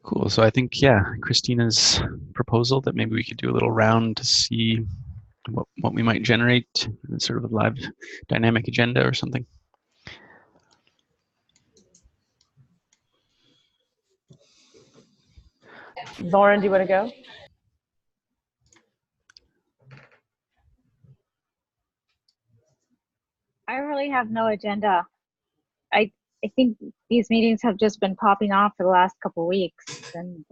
Cool. So I think, yeah, Christina's proposal that maybe we could do a little round to see what we might generate, sort of a live dynamic agenda or something. Lauren, do you want to go? I really have no agenda. I I think these meetings have just been popping off for the last couple of weeks, and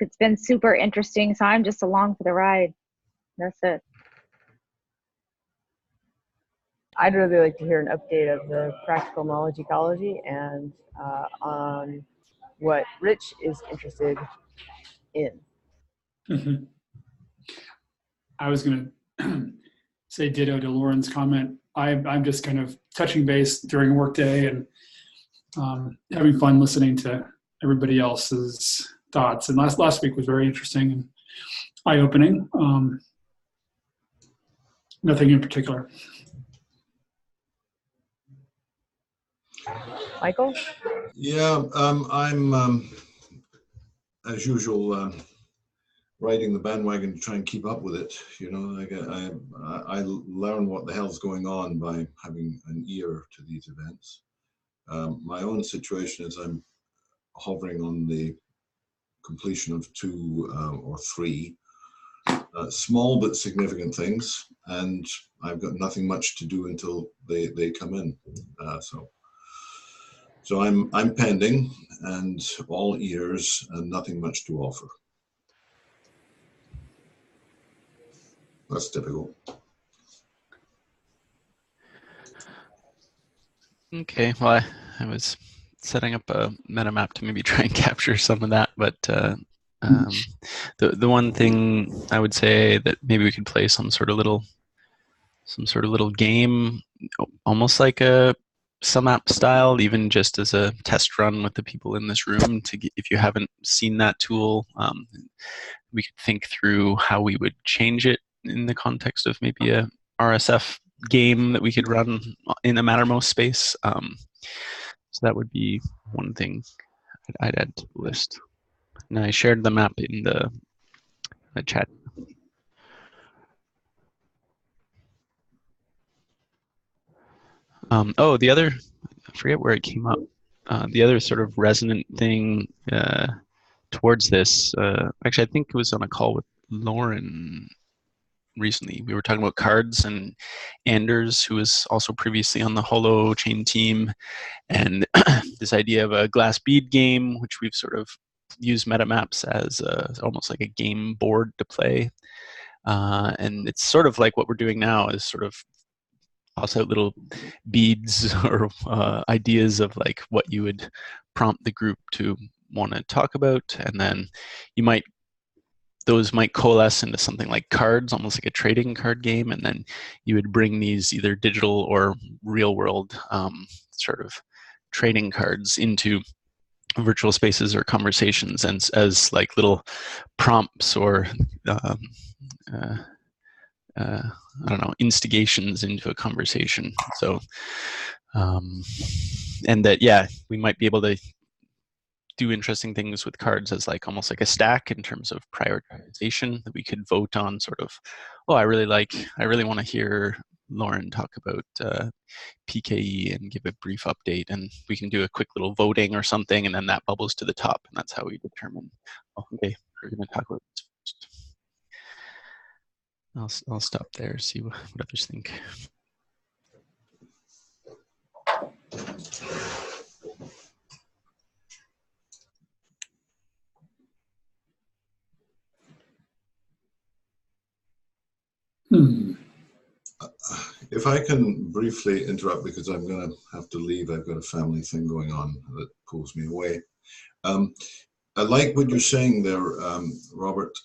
it's been super interesting. So I'm just along for the ride. That's it. I'd really like to hear an update of the practical knowledge ecology and on what Rich is interested in. Mm-hmm. I was going to say ditto to Lauren's comment. I'm just kind of touching base during workday and having fun listening to everybody else's thoughts. And last week was very interesting and eye-opening. Nothing in particular. Michael? Yeah, I'm as usual riding the bandwagon to try and keep up with it. You know, like I learn what the hell's going on by having an ear to these events. My own situation is I'm hovering on the completion of 2 or 3 small but significant things, and I've got nothing much to do until they come in. So I'm pending and all ears and nothing much to offer. That's typical. Okay, well, I was setting up a meta map to maybe try and capture some of that, but the one thing I would say that maybe we could play some sort of little game, almost like a sum app style, even just as a test run with the people in this room. To get, if you haven't seen that tool, we could think through how we would change it in the context of maybe a RSF game that we could run in a Mattermost space. So that would be one thing I'd add to the list. And I shared the map in the chat. Oh, the other, I forget where it came up. The other sort of resonant thing towards this, actually, I think it was on a call with Lauren recently. We were talking about cards, and Anders, who was also previously on the Holo Chain team, and this idea of a glass bead game, which we've sort of used MetaMaps as almost like a game board to play. And it's sort of like what we're doing now is sort of toss out little beads or ideas of like what you would prompt the group to want to talk about, and then those might coalesce into something like cards, almost like a trading card game, and then you would bring these either digital or real world sort of trading cards into virtual spaces or conversations, and as like little prompts or I don't know, instigations into a conversation. So, and that, yeah, we might be able to do interesting things with cards as like almost like a stack in terms of prioritization that we could vote on sort of, oh, I really want to hear Lauren talk about PKE and give a brief update, and we can do a quick little voting or something, and then that bubbles to the top, and that's how we determine, oh, okay, we're going to talk about this first. I'll stop there, see what others think. If I can briefly interrupt, because I'm going to have to leave. I've got a family thing going on that pulls me away. I like what you're saying there, Robert,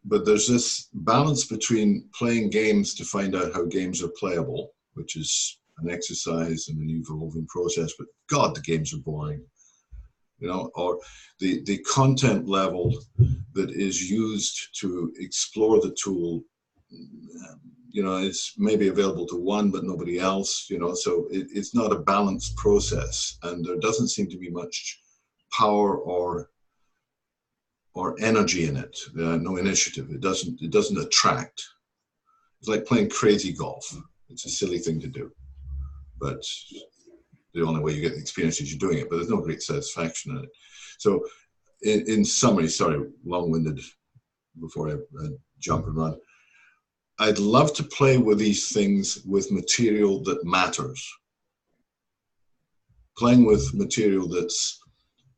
but there's this balance between playing games to find out how games are playable, which is an exercise and an evolving process, but God, the games are boring. You know, or the content level that is used to explore the tool, you know, it's maybe available to one but nobody else, you know, so it's not a balanced process, and there doesn't seem to be much power or energy in it, no initiative. It doesn't attract. It's like playing crazy golf. It's a silly thing to do, but the only way you get the experience is you're doing it, but there's no great satisfaction in it. So in summary, sorry, long-winded before I jump and run, I'd love to play with these things with material that matters. Playing with material that's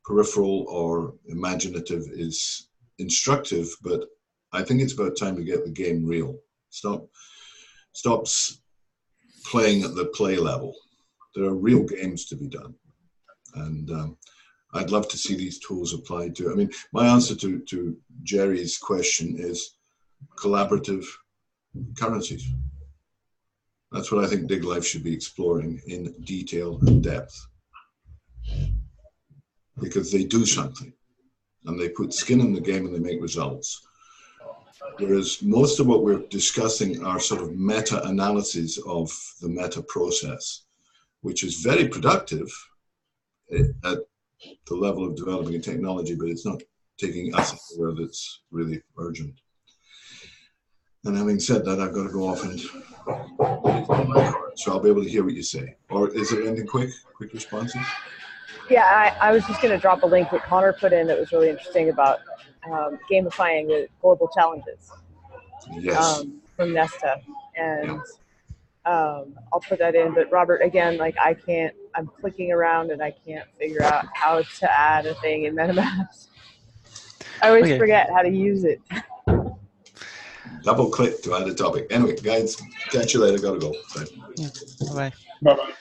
peripheral or imaginative is instructive, but I think it's about time to get the game real. Stops playing at the play level. There are real games to be done. And I'd love to see these tools applied to, I mean, my answer to Jerry's question is collaborative currencies. That's what I think Dig Life should be exploring in detail and depth. Because they do something and they put skin in the game and they make results. Whereas most of what we're discussing are sort of meta-analyses of the meta process, which is very productive at the level of developing a technology, but it's not taking us where that's really urgent. And having said that, I've got to go off and so I'll be able to hear what you say. Or is there anything quick responses? Yeah, I was just going to drop a link that Connor put in that was really interesting about gamifying the global challenges. Yes. From Nesta. And I'll put that in. But Robert, again, like I'm clicking around and I can't figure out how to add a thing in MetaMaps. I always forget how to use it. Double click to add a topic. Anyway, guys, catch you later. Gotta go. Bye. Yeah. Bye-bye. Bye-bye.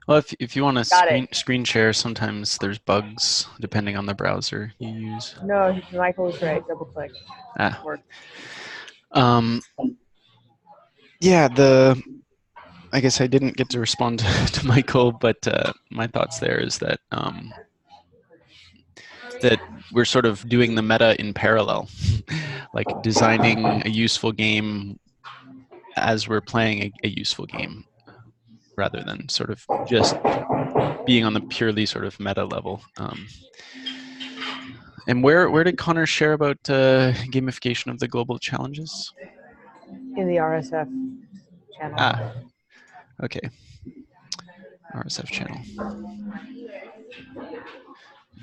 Well, if you want to screen share, sometimes there's bugs depending on the browser you use. No, Michael was right. Double click. Ah. Yeah, I guess I didn't get to respond to Michael, but my thoughts there is that that we're sort of doing the meta in parallel, like designing a useful game as we're playing a useful game, rather than sort of just being on the purely sort of meta level. And where did Connor share about gamification of the global challenges? in the RSF channel. Ah, okay. RSF channel.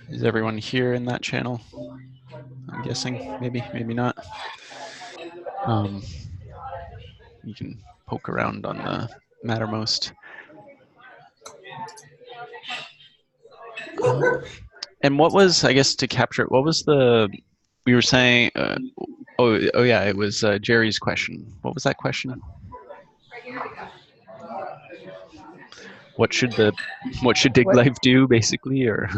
Is everyone here in that channel? I'm guessing. Maybe not. You can poke around on the Mattermost. And what was, I guess, to capture it, what was we were saying, oh yeah, it was Jerry's question. What was that question? What should Dig Life do, basically, or?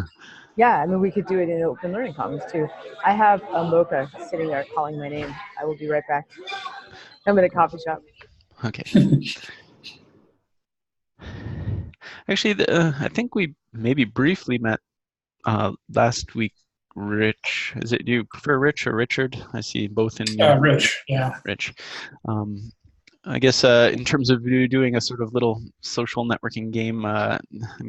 Yeah, I mean, we could do it in Open Learning Commons too. I have a Mocha sitting there calling my name. I will be right back. I'm in a coffee shop. Okay. Actually, I think we maybe briefly met last week. Rich, do you prefer Rich or Richard? I see both in Rich, yeah. Rich. I guess in terms of you doing a sort of little social networking game, I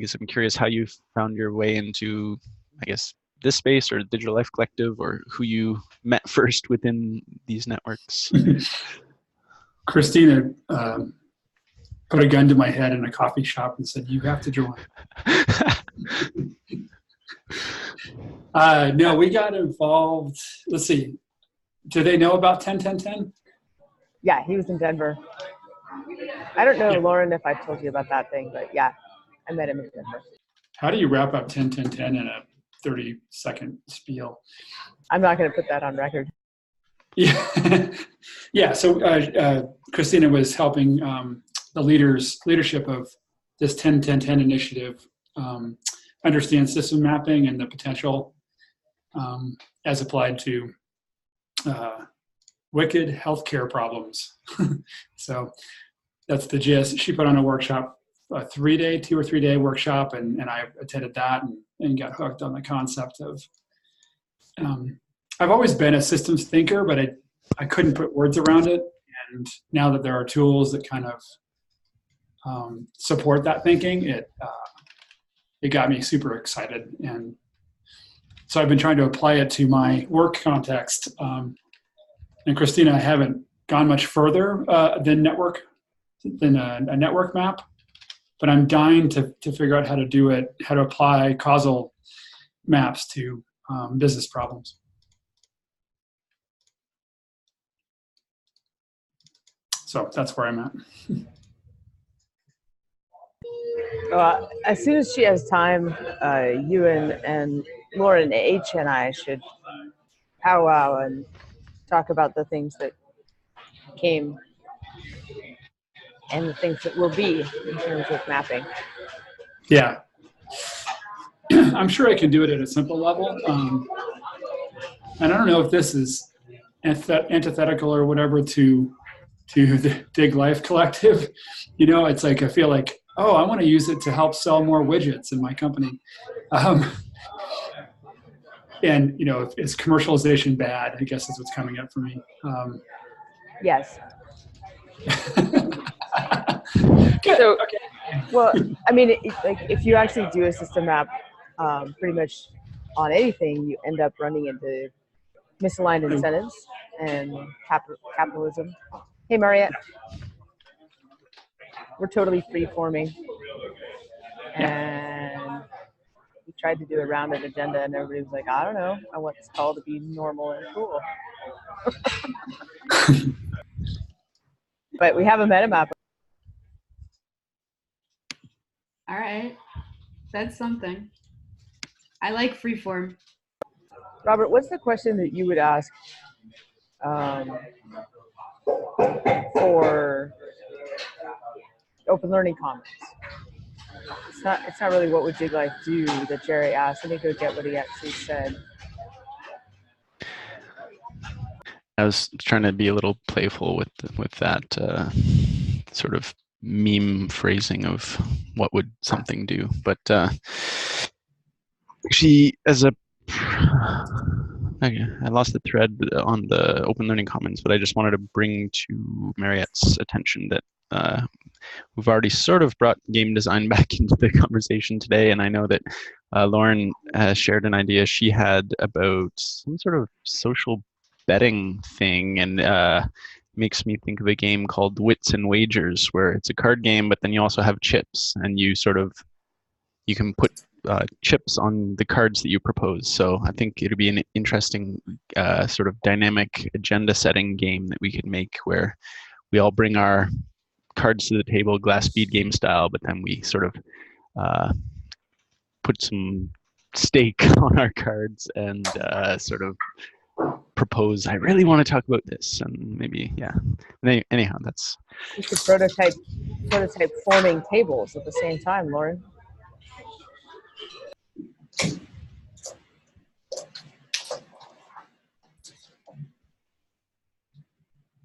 guess I'm curious how you found your way into, I guess, this space or Digital Life Collective, or who you met first within these networks. Christina put a gun to my head in a coffee shop and said, "You have to join." No, we got involved. Let's see. Do they know about 10-10-10? Yeah, he was in Denver. I don't know, Lauren, if I told you about that thing, but yeah, I met him in Denver. How do you wrap up 10-10-10 in a 30-second spiel? I'm not going to put that on record. Yeah, yeah. So Christina was helping the leadership of this 10-10-10 initiative understand system mapping and the potential as applied to wicked healthcare problems. So that's the gist. She put on a workshop, a 2 or 3 day workshop, and I attended that and got hooked on the concept of. I've always been a systems thinker, but I couldn't put words around it. And now that there are tools that kind of support that thinking, it got me super excited. And so I've been trying to apply it to my work context. And Christina, I haven't gone much further than a network map, but I'm dying to figure out how to do it, how to apply causal maps to business problems. So that's where I'm at. As soon as she has time, you and Lauren H and I should powwow and talk about the things that came and the things that will be in terms of mapping. Yeah. I'm sure I can do it at a simple level. And I don't know if this is antithetical or whatever to the Dig Life Collective. You know, it's like I feel like, oh, I want to use it to help sell more widgets in my company. And, you know, is commercialization bad? I guess is what's coming up for me. Yes. Good. So, Okay. well, I mean, like if you actually do a system map, pretty much on anything, you end up running into misaligned incentives and capitalism. Hey, Mariette, we're totally free-forming, and we tried to do a rounded agenda, and everybody was like, I don't know, I want this call to be normal and cool. But we have a meta map. All right, that's something. I like freeform. Robert, what's the question that you would ask for open learning commons? It's not really what would Dig Life do that Jerry asked. Let me go get what he actually said. I was trying to be a little playful with that sort of meme phrasing of what would something do, but actually, as a okay, I lost the thread on the Open Learning Commons, but I just wanted to bring to Mariette's attention that we've already sort of brought game design back into the conversation today, and I know that Lauren shared an idea she had about some sort of social betting thing, and makes me think of a game called Wits and Wagers, where it's a card game, but then you also have chips, and you can put chips on the cards that you propose. So I think it'd be an interesting sort of dynamic agenda setting game that we could make, where we all bring our cards to the table, glass speed game style, but then we sort of put some stake on our cards and sort of propose, I really want to talk about this, and maybe, yeah. Anyhow, that's. You could prototype forming tables at the same time, Lauren.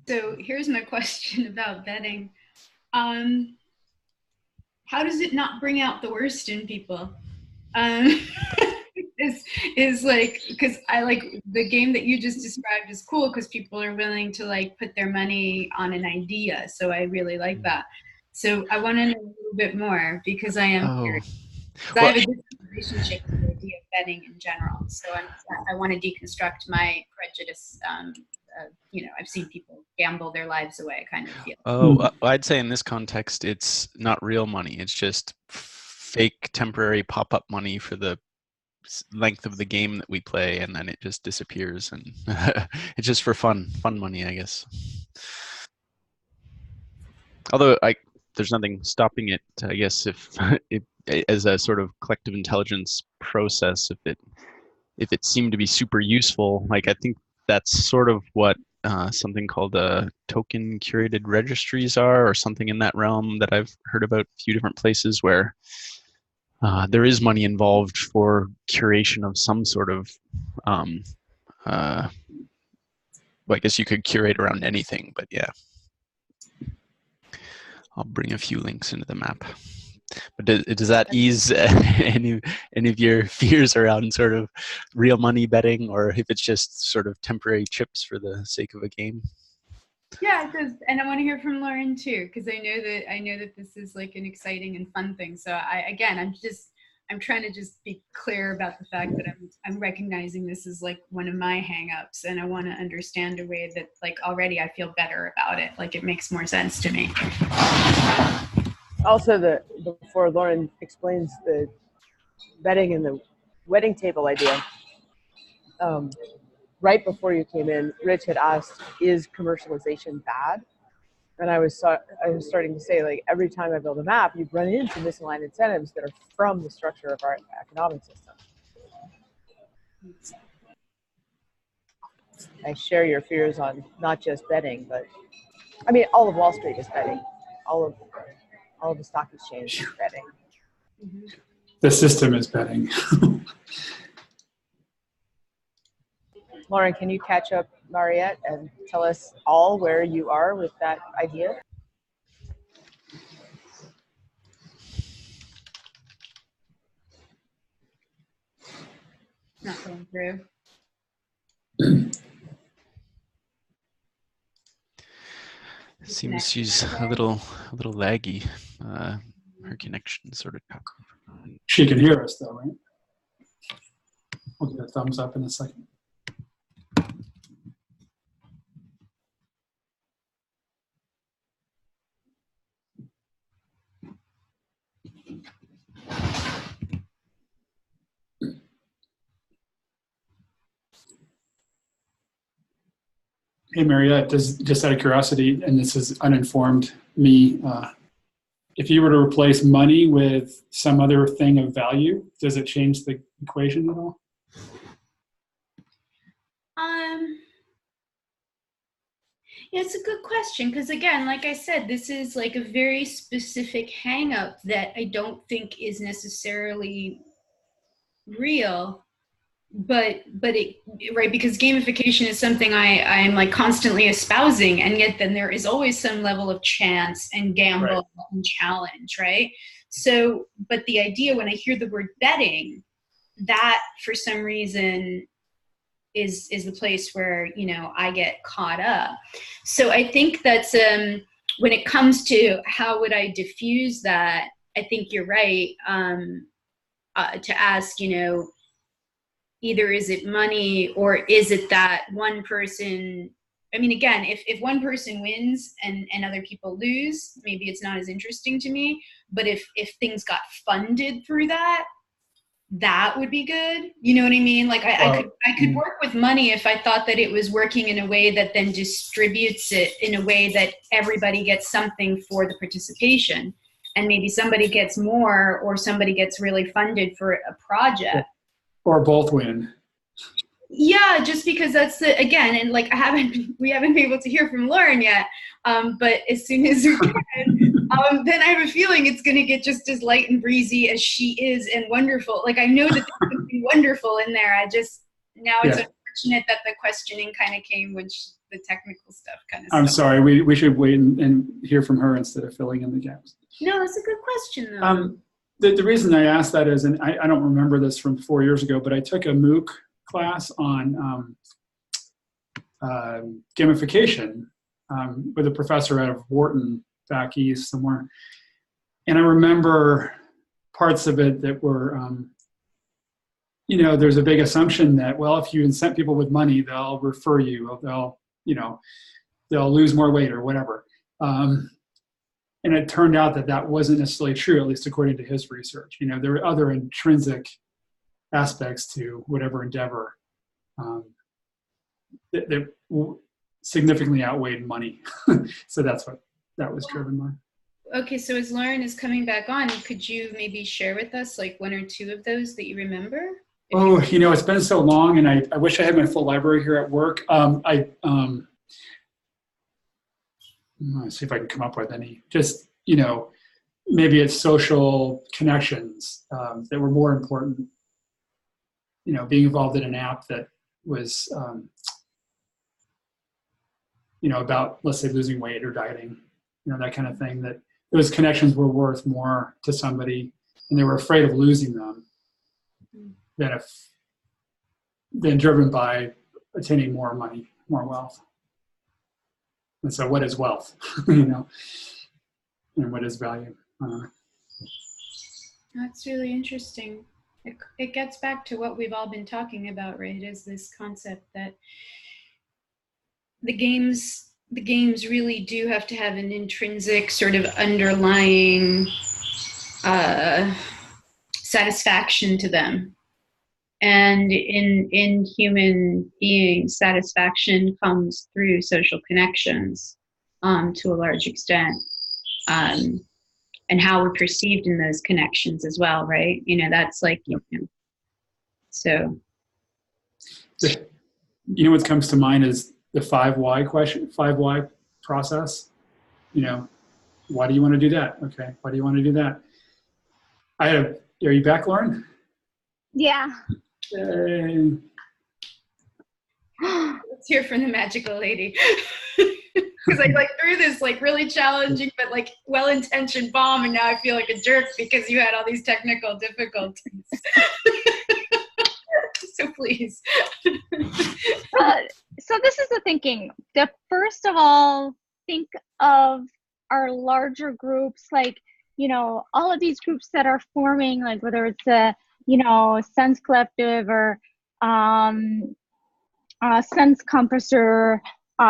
So here's my question about betting. How does it not bring out the worst in people? Is like, because I like the game that you just described is cool because people are willing to like put their money on an idea. So I really like that. So I want to know a little bit more because I am curious. Well, I have a different relationship with the idea of betting in general. So I want to deconstruct my prejudice. You know, I've seen people gamble their lives away, kind of feel. Oh, I'd say in this context, it's not real money. It's just fake temporary pop-up money for the length of the game that we play, and then it just disappears, and it's just for fun money, I guess. Although there's nothing stopping it, I guess, if as a sort of collective intelligence process, if it seemed to be super useful, like I think that's sort of what something called token curated registries are, or something in that realm that I've heard about a few different places where there is money involved for curation of some sort of, well, I guess you could curate around anything, but yeah. I'll bring a few links into the map. But does that ease any of your fears around sort of real money betting, or if it's just sort of temporary chips for the sake of a game? Yeah, it does, and I want to hear from Lauren too, because I know that this is like an exciting and fun thing. So I'm I'm trying to just be clear about the fact that I'm recognizing this is like one of my hangups, and I want to understand a way that like already I feel better about it. Like it makes more sense to me. Also, before Lauren explains the betting and the wedding table idea, right before you came in, Rich had asked, "Is commercialization bad?" And I was starting to say, like, every time I build a map, you run into misaligned incentives that are from the structure of our economic system. I share your fears on not just betting, but I mean, all of Wall Street is betting. All of the stock exchange is betting. The system is betting. Lauren, can you catch up Mariette and tell us all where you are with that idea? Not going through. Seems she's a little laggy. Her connection sort of. She can hear us though, right? We'll get a thumbs up in a second. Hey, Mariette, just out of curiosity, and this is uninformed me, if you were to replace money with some other thing of value, does it change the equation at all? Yeah, it's a good question because again, like I said, this is like a very specific hang up that I don't think is necessarily real. But it, right, because gamification is something I'm like constantly espousing, and yet then there is always some level of chance and gamble and challenge, right? So, but the idea when I hear the word betting, that for some reason is the place where, you know, I get caught up. So I think that's when it comes to how would I diffuse that, I think you're right, to ask, you know, either is it money or is it that one person, I mean, again, if one person wins and other people lose, maybe it's not as interesting to me. But if things got funded through that, that would be good. You know what I mean? Like I could work with money if I thought that it was working in a way that then distributes it in a way that everybody gets something for the participation. And maybe somebody gets more or somebody gets really funded for a project. Or both win. Yeah, just because that's the, again, and like we haven't been able to hear from Lauren yet. But as soon as we can, then I have a feeling it's going to get just as light and breezy as she is and wonderful. Like I know that there's something wonderful in there. I just, now it's unfortunate that the questioning kind of came when the technical stuff kind of I'm sorry, we should wait and hear from her instead of filling in the gaps. No, that's a good question though. The reason I asked that is, and I don't remember this from 4 years ago, but I took a MOOC class on gamification with a professor out of Wharton back east somewhere. And I remember parts of it that were, you know, there's a big assumption that, well, if you incent people with money, they'll refer you, they'll lose more weight or whatever. And it turned out that that wasn't necessarily true, at least according to his research. You know, there were other intrinsic aspects to whatever endeavor that significantly outweighed money. So that's what that was driven by. Okay, so as Lauren is coming back on, could you maybe share with us like one or two of those that you remember? You know, it's been so long, and I wish I had my full library here at work. Let's see if I can come up with any. Just, you know, maybe it's social connections that were more important. You know, being involved in an app that was, you know, about, let's say, losing weight or dieting, you know, that kind of thing, that those connections were worth more to somebody and they were afraid of losing them than driven by attaining more money, more wealth. And so what is wealth, you know, and what is value? That's really interesting. It gets back to what we've all been talking about, right? Is this concept that the games really do have to have an intrinsic sort of underlying satisfaction to them. And in human beings, satisfaction comes through social connections to a large extent. And how we're perceived in those connections as well, right? That's like, so. What comes to mind is the 5 why question, 5 why process. Why do you want to do that? Okay, why do you want to do that? Are you back, Lauren? Yeah. Yay. Let's hear from the magical lady. Because I threw this really challenging but well-intentioned bomb, and now I feel like a jerk because you had all these technical difficulties. So please. So this is the thinking. First of all, think of our larger groups, all of these groups that are forming, whether it's a Sense Collective or Sense Compass or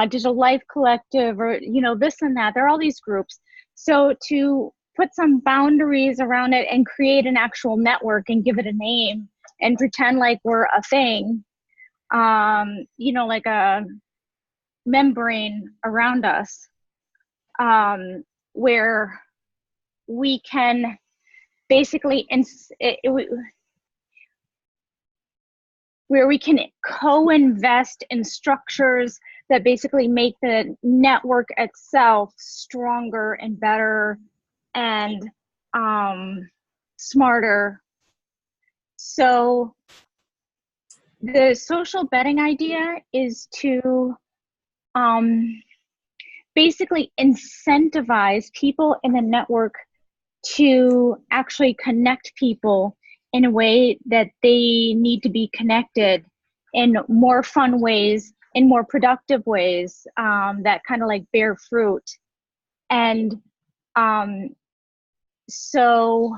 Digital Life Collective or this and that. There are all these groups. So to put some boundaries around it and create an actual network and give it a name and pretend like we're a thing, like a membrane around us, where we can basically where we can co-invest in structures that basically make the network itself stronger and better and smarter. So the social betting idea is to basically incentivize people in the network to actually connect people in a way that they need to be connected in more fun ways, in more productive ways, that kind of bear fruit. And so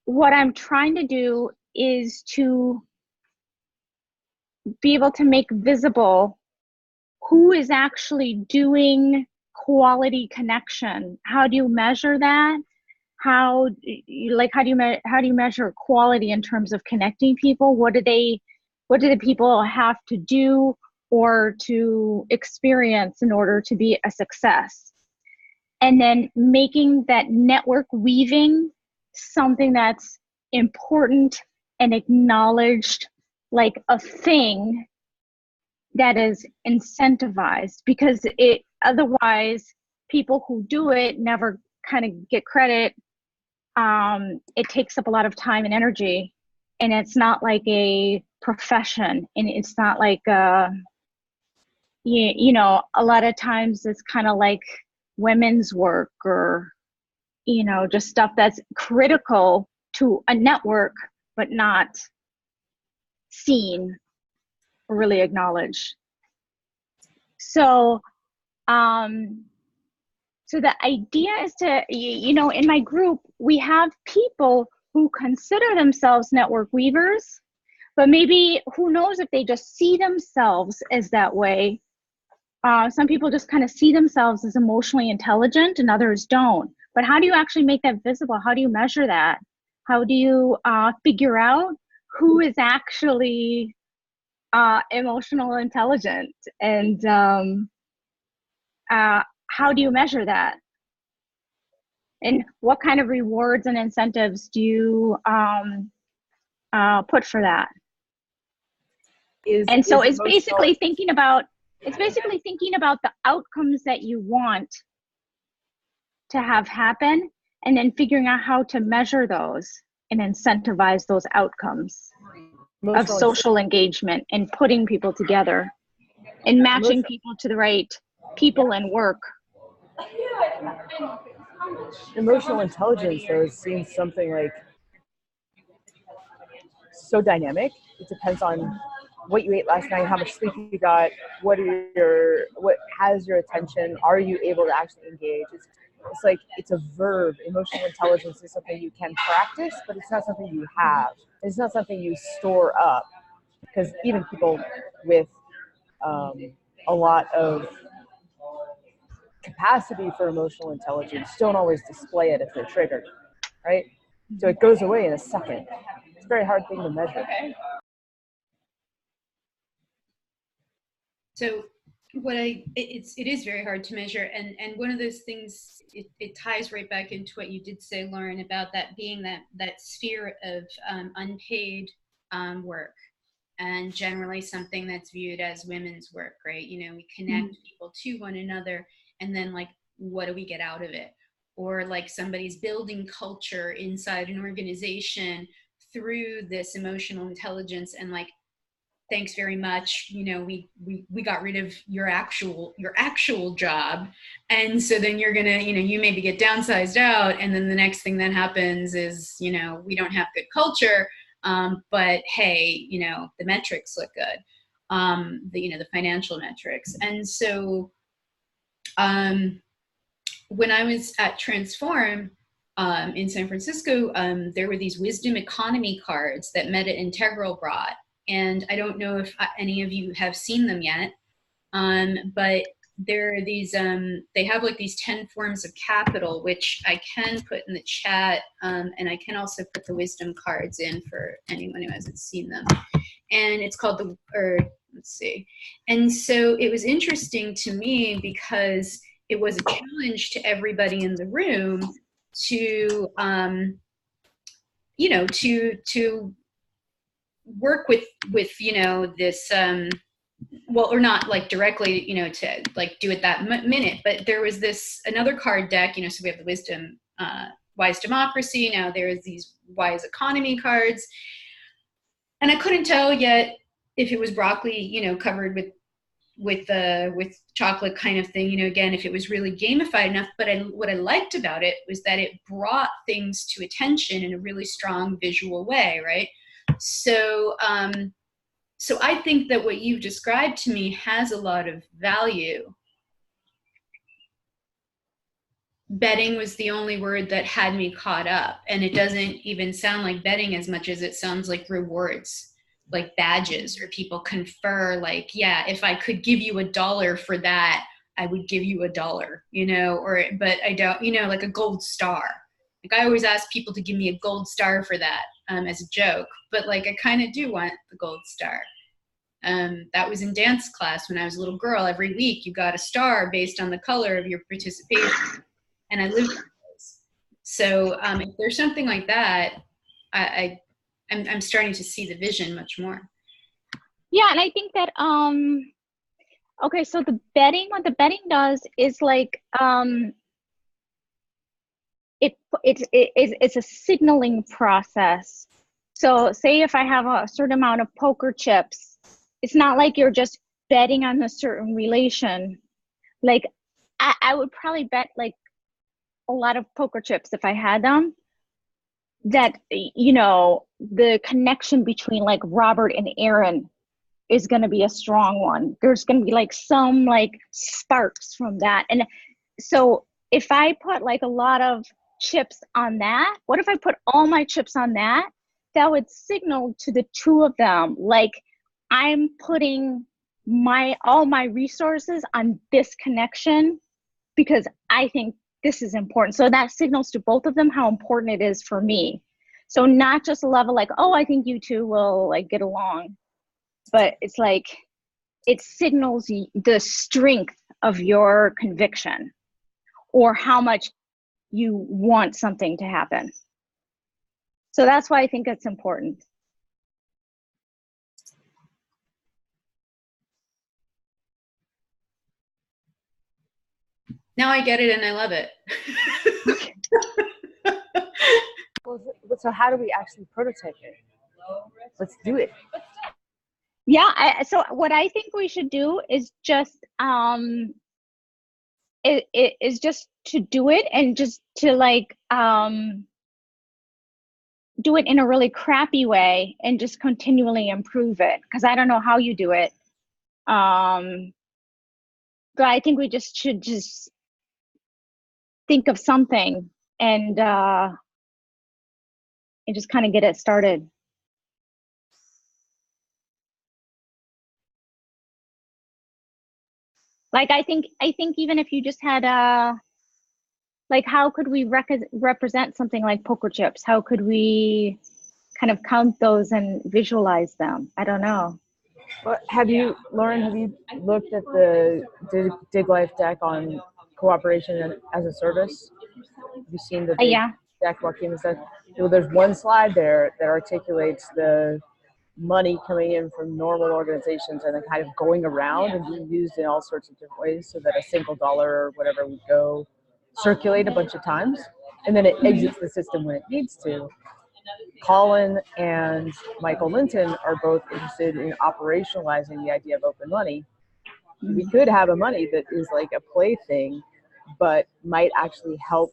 what I'm trying to do is to be able to make visible who is actually doing quality connection. How do you measure that? How do you measure quality in terms of connecting people? What do the people have to do or to experience in order to be a success? And then making that network weaving something that's important and acknowledged, like a thing that is incentivized, because otherwise people who do it never kind of get credit. It takes up a lot of time and energy, and it's not like a profession, and it's not like a lot of times it's kind of like women's work or just stuff that's critical to a network but not seen or really acknowledged. So so the idea is to, in my group, we have people who consider themselves network weavers, but maybe who knows if they just see themselves as that way. Some people just kind of see themselves as emotionally intelligent and others don't. But how do you actually make that visible? How do you measure that? How do you figure out who is actually emotional intelligent? And how do you measure that? And what kind of rewards and incentives do you put for that? It's basically thinking about the outcomes that you want to have happen, and then figuring out how to measure those and incentivize those outcomes of social engagement and putting people together and matching people to the right people and work. Emotional intelligence, though, seems something like so dynamic. It depends on what you ate last night, how much sleep you got, what has your attention, are you able to actually engage? It's like it's a verb. Emotional intelligence is something you can practice, but it's not something you have. It's not something you store up, because even people with a lot of capacity for emotional intelligence don't always display it if they're triggered, right? So it goes away in a second. It's a very hard thing to measure. So it is very hard to measure, and one of those things, it ties right back into what you did say, Lauren, about that being that sphere of unpaid work, and generally something that's viewed as women's work, right? You know, we connect people to one another, and then like, what do we get out of it? Or like somebody's building culture inside an organization through this emotional intelligence, and like, thanks very much, you know, we got rid of your actual job, and so then you're gonna, you know, you maybe get downsized out, and then the next thing that happens is, you know, we don't have good culture, but hey, you know, the metrics look good, you know, the financial metrics. And so when I was at Transform in San Francisco, there were these wisdom economy cards that Meta Integral brought. And I don't know if any of you have seen them yet, but there are these, they have like these 10 forms of capital, which I can put in the chat, and I can also put the wisdom cards in for anyone who hasn't seen them. And it's called let's see. And so it was interesting to me because it was a challenge to everybody in the room to, you know, to work with, you know, this, well, or not like directly, you know, to like do it that minute, but there was this, another card deck, you know, so we have the wisdom, wise democracy. Now there's these wise economy cards. And I couldn't tell yet if it was broccoli, you know, covered with chocolate kind of thing, you know, again, if it was really gamified enough. But what I liked about it was that it brought things to attention in a really strong visual way, right? So, so I think that what you've described to me has a lot of value. Betting was the only word that had me caught up, and it doesn't even sound like betting as much as it sounds like rewards, like badges, or people confer, like, yeah, if I could give you $1 for that, I would give you $1, you know, or, but I don't, you know, like a gold star. Like I always ask people to give me a gold star for that, as a joke, but like I kind of do want the gold star. That was in dance class when I was a little girl. Every week you got a star based on the color of your participation. And I lived on those. So if there's something like that, I'm starting to see the vision much more. Yeah, and I think that okay, so the betting, what the betting does is like it's a signaling process. So say if I have a certain amount of poker chips, it's not like you're just betting on a certain relation. Like I would probably bet like a lot of poker chips if I had them, that, you know, the connection between like Robert and Aaron is going to be a strong one. There's going to be like some like sparks from that. And so if I put like a lot of chips on that, what if I put all my chips on that? That would signal to the two of them, like, I'm putting all my resources on this connection because I think this is important. So that signals to both of them how important it is for me. So not just a level like, oh, I think you two will like get along, but it's like, it signals the strength of your conviction or how much you want something to happen. So that's why I think it's important. Now I get it and I love it. Well, so how do we actually prototype it? Let's do it. Yeah, so what I think we should do is just is just to do it, and just to like do it in a really crappy way and just continually improve it, because I don't know how you do it. But I think we just should just think of something and just kind of get it started. Like I think even if you just had like, how could we represent something like poker chips? How could we kind of count those and visualize them? I don't know. Well, Lauren, have you looked at the Dig Life deck on cooperation as a service? Have you seen the big Yeah. deck, Joaquin said? Well, there's one slide there that articulates the money coming in from normal organizations and then kind of going around and being used in all sorts of different ways, so that a single dollar or whatever would go circulate a bunch of times, and then it exits the system when it needs to. Colin and Michael Linton are both interested in operationalizing the idea of open money. We could have a money that is like a play thing, but might actually help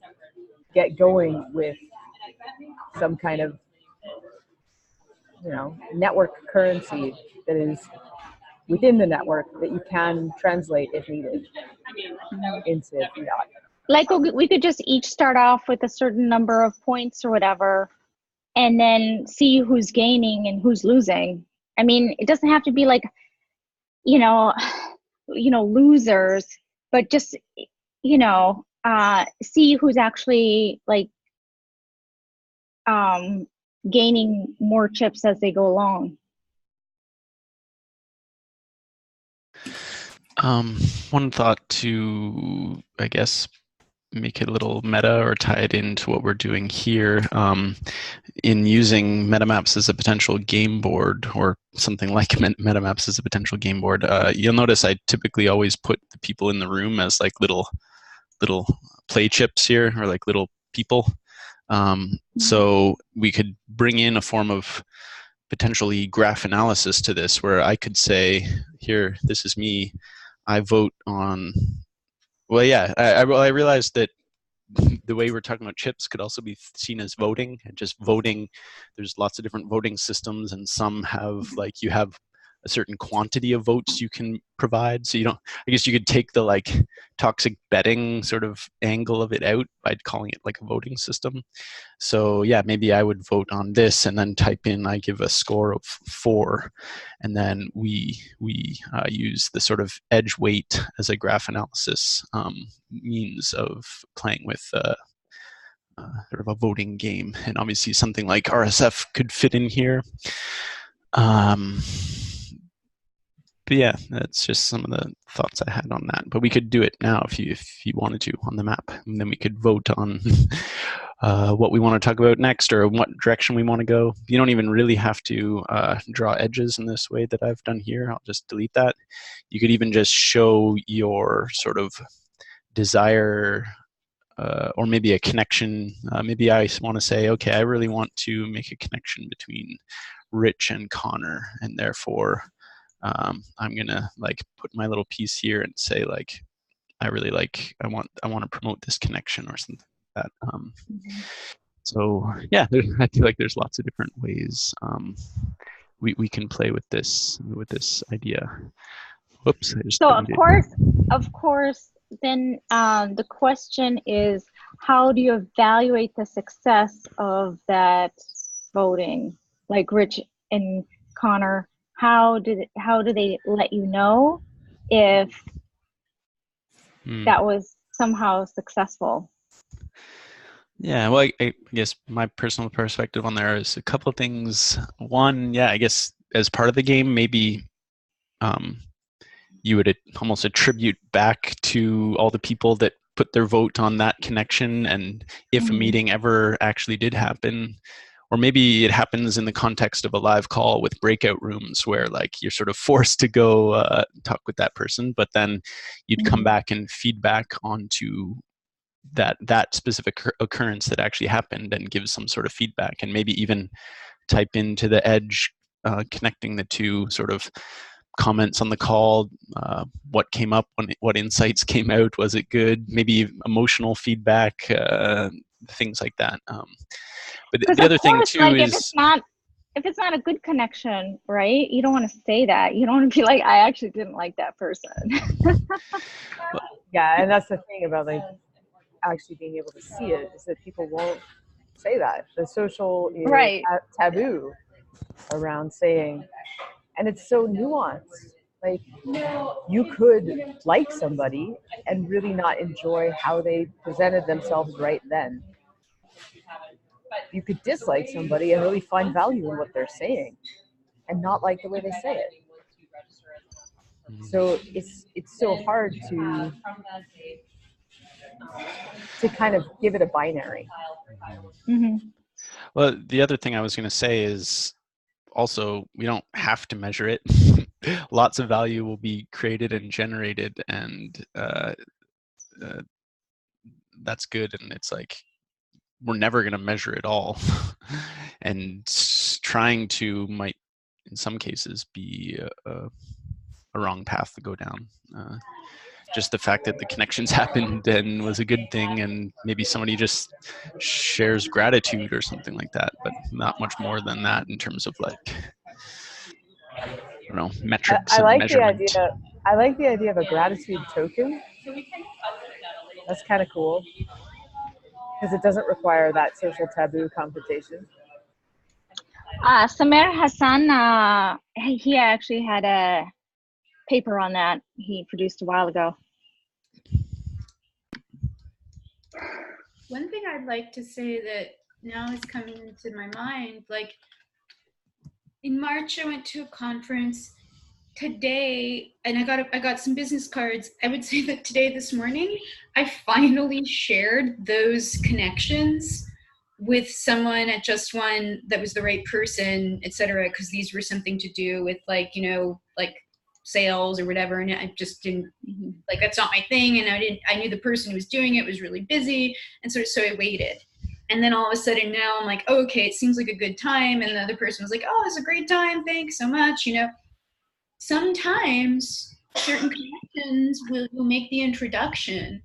get going with some kind of, network currency that is within the network that you can translate if needed into fiat. Like we could just each start off with a certain number of points or whatever, and then see who's gaining and who's losing. I mean, it doesn't have to be like, losers, but just, see who's actually like gaining more chips as they go along. One thought to, I guess, make it a little meta or tie it into what we're doing here, in using MetaMaps as a potential game board, or something like MetaMaps as a potential game board. You'll notice I typically always put the people in the room as like little play chips here, or like little people. So we could bring in a form of potentially graph analysis to this, where I could say, here, this is me. I vote on. Well, yeah, I realized that the way we're talking about chips could also be seen as voting, and just voting. There's lots of different voting systems, and some have, like, you have a certain quantity of votes you can provide. So you don't, I guess you could take the like toxic betting sort of angle of it out by calling it like a voting system. So yeah, maybe I would vote on this and then type in, I give a score of 4, and then we use the sort of edge weight as a graph analysis means of playing with sort of a voting game. And obviously something like RSF could fit in here. But yeah, that's just some of the thoughts I had on that. But we could do it now if you wanted to on the map, and then we could vote on what we want to talk about next, or what direction we want to go. You don't even really have to draw edges in this way that I've done here. I'll just delete that. You could even just show your sort of desire, or maybe a connection. Maybe I want to say, okay, I really want to make a connection between Rich and Connor, and therefore I'm gonna like put my little piece here and say, like, I really like, I want to promote this connection or something like that. So yeah, I feel like there's lots of different ways we can play with this idea. Whoops, I just So deleted. of course, then the question is, how do you evaluate the success of that voting? Like Rich and Connor, how do they let you know if that was somehow successful? Yeah, well, I guess my personal perspective on there is a couple of things. One, yeah, I guess as part of the game, maybe you would almost attribute back to all the people that put their vote on that connection, and if a meeting ever actually did happen, or maybe it happens in the context of a live call with breakout rooms where like you're sort of forced to go talk with that person, but then you'd come back and feedback onto that specific occurrence that actually happened and give some sort of feedback, and maybe even type into the edge connecting the two sort of comments on the call, what came up, what insights came out, was it good, maybe emotional feedback, things like that. But the other thing too, like, is if it's not a good connection, right? You don't want to say that. You don't want to be like, I actually didn't like that person. Yeah, and that's the thing about like actually being able to see it is that people won't say that. The social Right. taboo around saying, and it's so nuanced. Like, you could like somebody and really not enjoy how they presented themselves right then. You could dislike somebody and really find value in what they're saying and not like the way they say it. So it's so hard to kind of give it a binary. Mm-hmm. Well, the other thing I was going to say is also we don't have to measure it. Lots of value will be created and generated, and that's good. And it's like we're never going to measure it all, and trying to might, in some cases, be a wrong path to go down. Just the fact that the connections happened and was a good thing, and maybe somebody just shares gratitude or something like that, but not much more than that in terms of like, I don't know, metrics I and like the measurement. idea. I like the idea of a gratitude token. That's kind of cool because it doesn't require that social taboo confrontation. Samer Hassan, he actually had a paper on that he produced a while ago. One thing I'd like to say that now is coming into my mind, like in March, I went to a conference. Today, and I got some business cards. I would say that today, this morning, I finally shared those connections with someone at Just One that was the right person, etc. Because these were something to do with like, you know, like sales or whatever, and I just didn't like, that's not my thing, and I knew the person who was doing it was really busy, and so I waited. And then all of a sudden now I'm like, oh, okay, it seems like a good time, and the other person was like, oh, it's a great time, thanks so much, you know. Sometimes certain connections will make the introduction,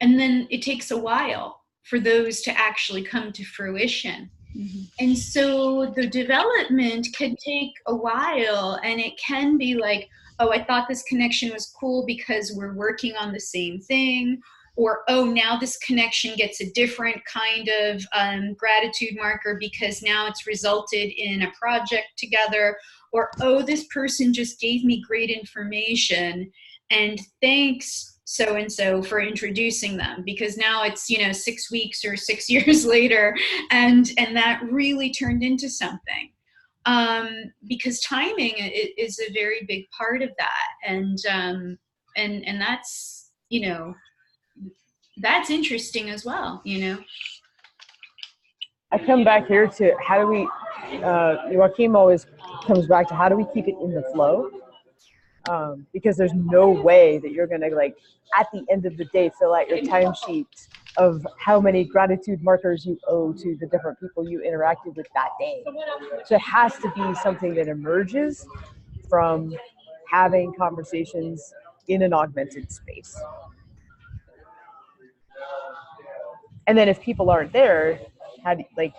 and then it takes a while for those to actually come to fruition. Mm-hmm. And so the development can take a while, and it can be like, oh, I thought this connection was cool because we're working on the same thing. Or, oh, now this connection gets a different kind of gratitude marker because now it's resulted in a project together. Or, oh, this person just gave me great information, and thanks so and so for introducing them, because now it's, you know, 6 weeks or 6 years later, and that really turned into something. Because timing is a very big part of that, and that's, you know, that's interesting as well, you know. I come back here to how do we, Joaquim always comes back to how do we keep it in the flow? Because there's no way that you're going to, like, at the end of the day, fill out your timesheet of how many gratitude markers you owe to the different people you interacted with that day. So it has to be something that emerges from having conversations in an augmented space. And then if people aren't there, how do, like,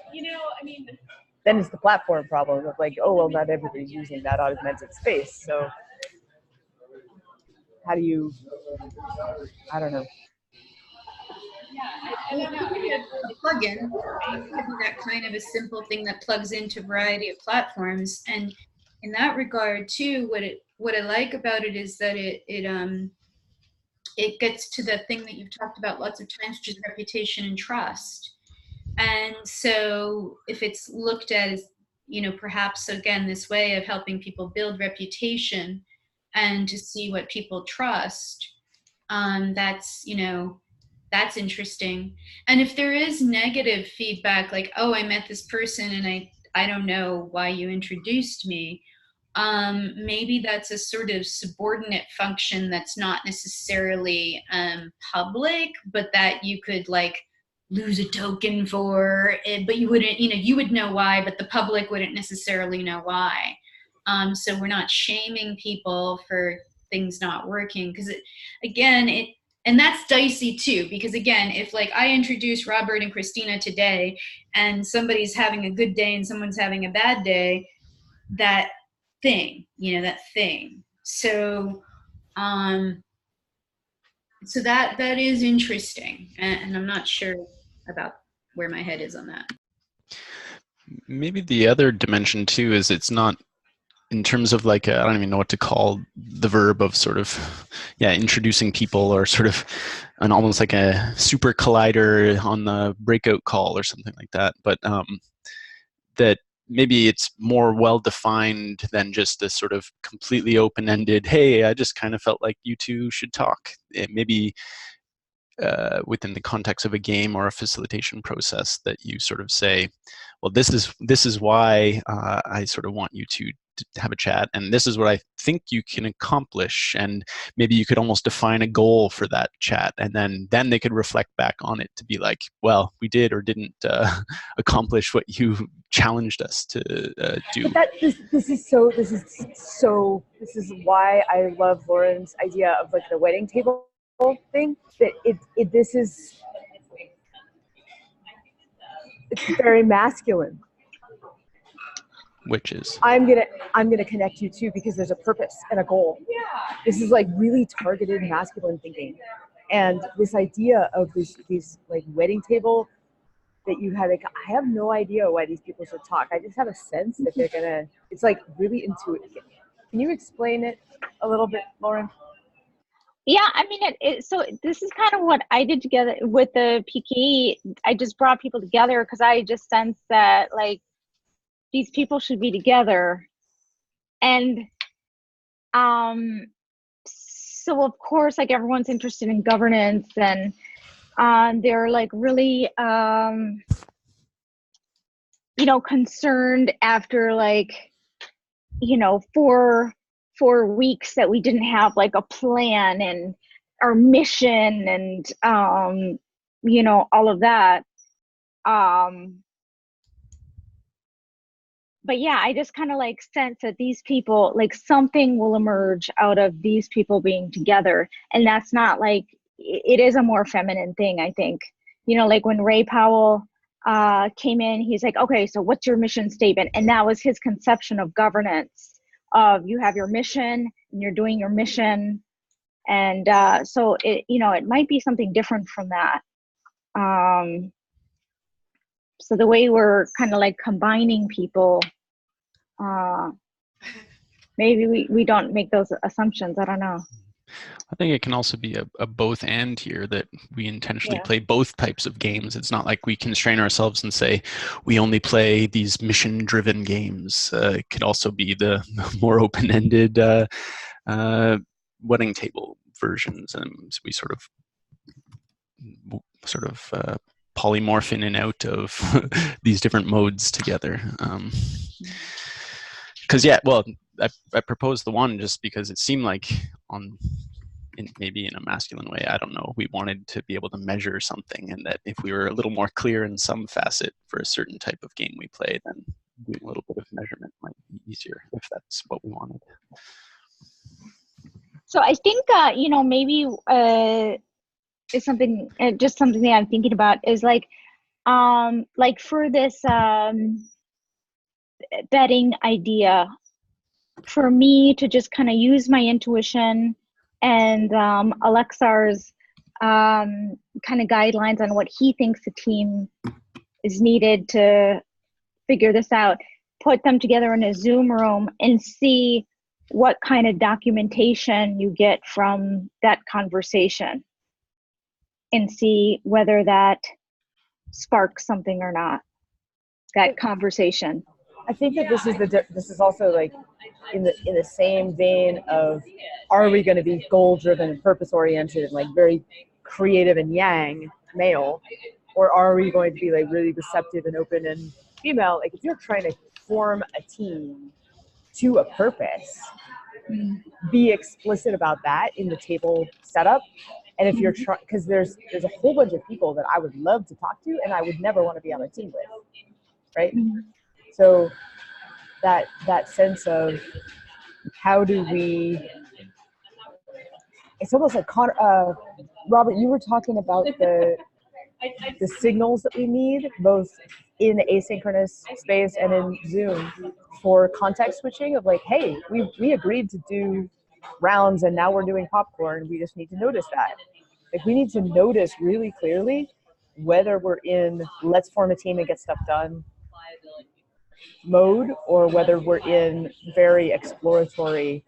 then it's the platform problem of like, oh, well, not everybody's using that augmented space. So how do you, I don't know. I don't know. I mean, the plugin, right, could be that kind of a simple thing that plugs into a variety of platforms. And in that regard, too, what I like about it is that it gets to the thing that you've talked about lots of times, which is reputation and trust. And so if it's looked at as, you know, perhaps again this way of helping people build reputation and to see what people trust, that's, you know, that's interesting. And if there is negative feedback, like, oh, I met this person and I don't know why you introduced me, maybe that's a sort of subordinate function that's not necessarily public, but that you could like lose a token for it, but you wouldn't, you know, you would know why, but the public wouldn't necessarily know why. So we're not shaming people for things not working, because again, and that's dicey too, because again, if like I introduce Robert and Christina today and somebody's having a good day and someone's having a bad day, that thing, you know, that thing. So So that is interesting, and I'm not sure about where my head is on that. Maybe the other dimension too is it's not in terms of like I don't even know what to call the verb of sort of introducing people or sort of an almost like a super collider on the breakout call or something like that. But that maybe it's more well defined than just this sort of completely open ended. Hey, I just kind of felt like you two should talk. Maybe within the context of a game or a facilitation process that you sort of say, well, this is why I sort of want you to have a chat, and this is what I think you can accomplish, and maybe you could almost define a goal for that chat, and then they could reflect back on it to be like, well, we did or didn't accomplish what you challenged us to do. But this is why I love Lauren's idea of like the wedding table thing. That it's very masculine. Which is I'm gonna connect you too because there's a purpose and a goal. This is like really targeted masculine thinking, and this idea of these like wedding table that you have. Like, I have no idea why these people should talk. I just have a sense that they're gonna. It's like really intuitive. Can you explain it a little bit, Lauren? Yeah, I mean, so this is kind of what I did together with the PKE. I just brought people together because I just sensed that like these people should be together, and so of course, like everyone's interested in governance, and they're like really concerned after like 4 weeks that we didn't have like a plan and our mission and all of that. But yeah, I just kind of like sense that these people, like something will emerge out of these people being together. And that's not like, it is a more feminine thing, I think. Like when Ray Powell came in, he's like, okay, so what's your mission statement? And that was his conception of governance, of you have your mission and you're doing your mission. And so it might be something different from that. So the way we're kind of like combining people, maybe we don't make those assumptions. I don't know. I think it can also be a both and here, that we intentionally play both types of games. It's not like we constrain ourselves and say we only play these mission driven games. It could also be the more open ended wedding table versions, and we sort of polymorph in and out of these different modes together. Because I proposed the one just because it seemed like maybe in a masculine way, I don't know, we wanted to be able to measure something, and that if we were a little more clear in some facet for a certain type of game we play, then doing a little bit of measurement might be easier if that's what we wanted. So I think maybe is something just something that I'm thinking about is like for this betting idea, for me to just kind of use my intuition and Alexar's kind of guidelines on what he thinks the team is needed to figure this out, put them together in a Zoom room and see what kind of documentation you get from that conversation, and see whether that sparks something or not, that conversation. I think that this is also like in the same vein of, are we going to be goal driven and purpose oriented and like very creative and yang male, or are we going to be like really receptive and open and female? Like if you're trying to form a team to a purpose, be explicit about that in the table setup. And if you're trying, because there's a whole bunch of people that I would love to talk to and I would never want to be on a team with, right? So that sense of how do we, it's almost like Robert, you were talking about the signals that we need both in the asynchronous space and in Zoom for context switching of like, hey, we agreed to do rounds and now we're doing popcorn. We just need to notice that. Like we need to notice really clearly whether we're in let's form a team and get stuff done mode, or whether we're in very exploratory,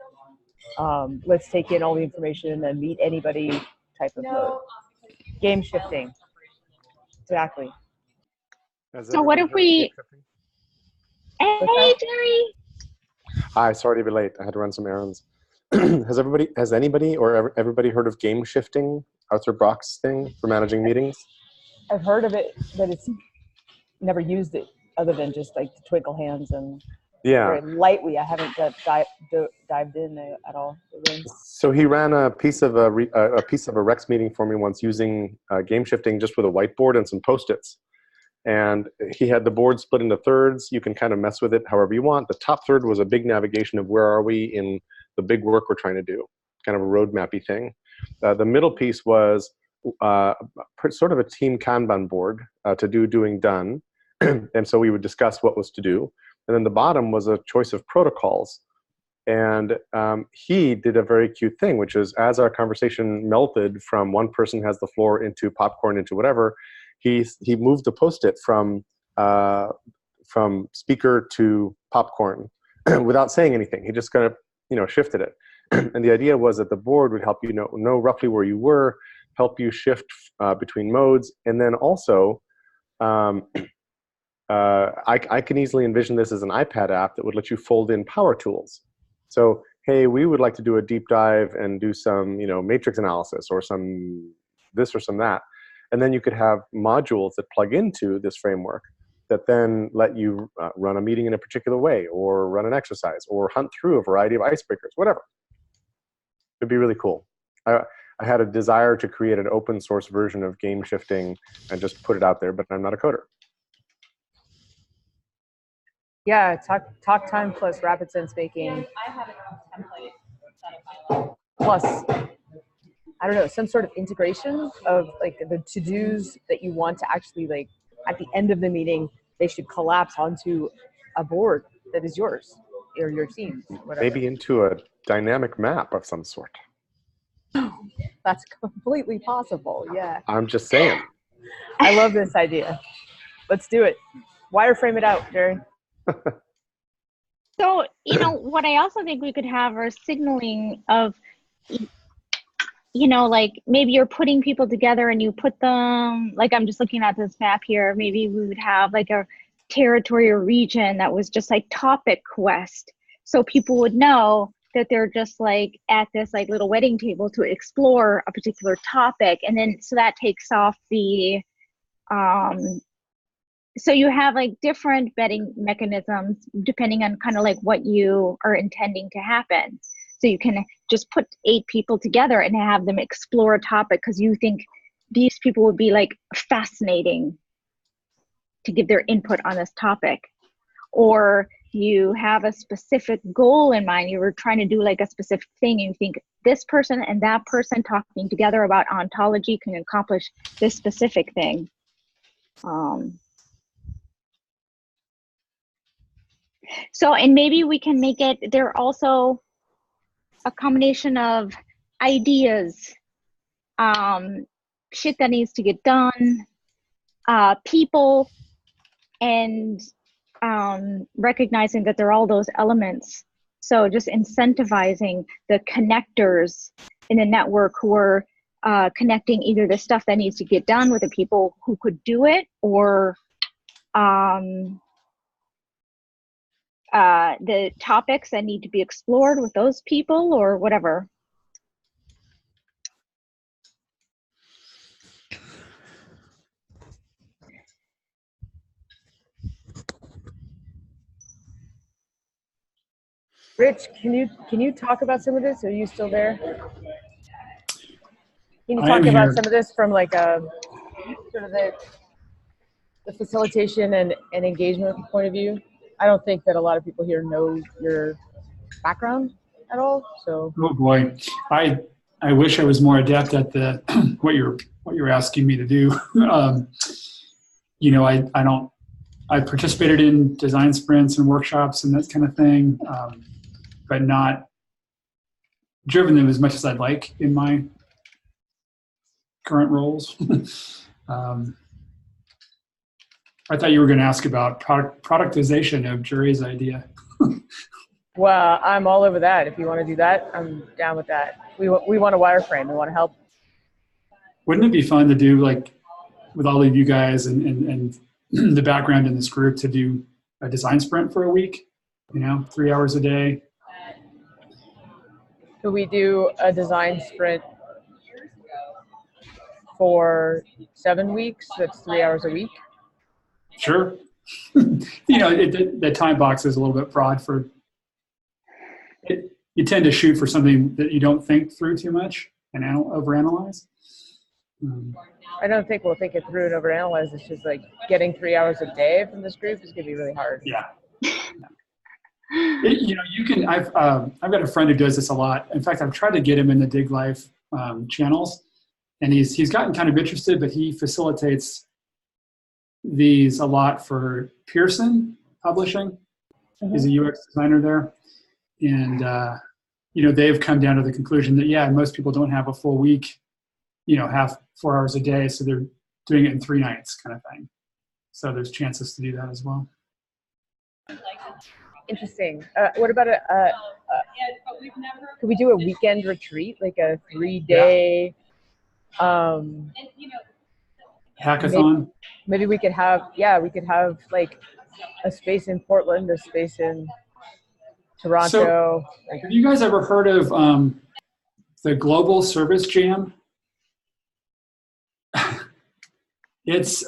let's take in all the information and meet anybody type of mode. Game shifting. Exactly. So what if we, hey Jerry. Hi, sorry to be late. I had to run some errands. Has anybody or everybody heard of game shifting, Arthur Brock's thing for managing meetings? I've heard of it, but it's never used it other than just like the twinkle hands and very lightly. I haven't dived in at all. So he ran a piece of a Rex meeting for me once using game shifting just with a whiteboard and some Post-its. And he had the board split into thirds. You can kind of mess with it however you want. The top third was a big navigation of where are we in the big work we're trying to do, kind of a roadmappy thing. The middle piece was sort of a team Kanban board to doing done. And so we would discuss what was to do. And then the bottom was a choice of protocols. And he did a very cute thing, which is as our conversation melted from one person has the floor into popcorn into whatever, he moved the Post-it from speaker to popcorn without saying anything. He just kind of shifted it. And the idea was that the board would help you know roughly where you were, help you shift between modes, and then also I can easily envision this as an iPad app that would let you fold in power tools. So, hey, we would like to do a deep dive and do some, matrix analysis or some this or some that. And then you could have modules that plug into this framework that then let you run a meeting in a particular way or run an exercise or hunt through a variety of icebreakers, whatever. It'd be really cool. I had a desire to create an open source version of game shifting and just put it out there, but I'm not a coder. Yeah, talk time plus rapid sense making. I have a template set up my plus, I don't know, some sort of integration of like the to-dos that you want to actually like at the end of the meeting, they should collapse onto a board that is yours or your team's, whatever. Maybe into a dynamic map of some sort. That's completely possible, yeah. I'm just saying. I love this idea. Let's do it. Wireframe it out, Jerry. So, what I also think we could have are signaling of, like maybe you're putting people together and you put them, like I'm just looking at this map here, maybe we would have like a territory or region that was just like topic quest. So people would know that they're just like at this like little wedding table to explore a particular topic. And then, so that takes off the, so you have like different betting mechanisms depending on kind of like what you are intending to happen. So you can just put 8 people together and have them explore a topic because you think these people would be like fascinating to give their input on this topic. Or you have a specific goal in mind. You were trying to do like a specific thing and you think this person and that person talking together about ontology can accomplish this specific thing. So, and maybe we can make it, they're also a combination of ideas, shit that needs to get done, people, and recognizing that there are all those elements. So just incentivizing the connectors in the network who are connecting either the stuff that needs to get done with the people who could do it, or the topics that need to be explored with those people, or whatever. Rich, can you talk about some of this? Are you still there? Can you talk about some of this from like a sort of the facilitation and engagement point of view? I don't think that a lot of people here know your background at all. So. Oh boy, I wish I was more adept at the what you're asking me to do. I participated in design sprints and workshops and that kind of thing, but not driven them as much as I'd like in my current roles. I thought you were going to ask about productization of Jury's idea. Well, I'm all over that. If you want to do that, I'm down with that. We want a wireframe. We want to help. Wouldn't it be fun to do, like, with all of you guys and the background in this group, to do a design sprint for a week? 3 hours a day. Could we do a design sprint for 7 weeks? That's 3 hours a week. Sure. The time box is a little bit broad for it. You tend to shoot for something that you don't think through too much and overanalyze. I don't think we'll think it through and overanalyze. It's just like getting 3 hours a day from this group is going to be really hard. Yeah. You can. I've got a friend who does this a lot. In fact, I've tried to get him in the Dig Life channels, and he's gotten kind of interested. But he facilitates these a lot for Pearson Publishing. Mm-hmm. He's a UX designer there, and they've come down to the conclusion that most people don't have a full week, have 4 hours a day, so they're doing it in 3 nights, kind of thing. So there's chances to do that as well. Interesting. What about could we do a weekend retreat, like a 3-day hackathon? Maybe we could have like a space in Portland, a space in Toronto. So, have you guys ever heard of the Global Service Jam? It's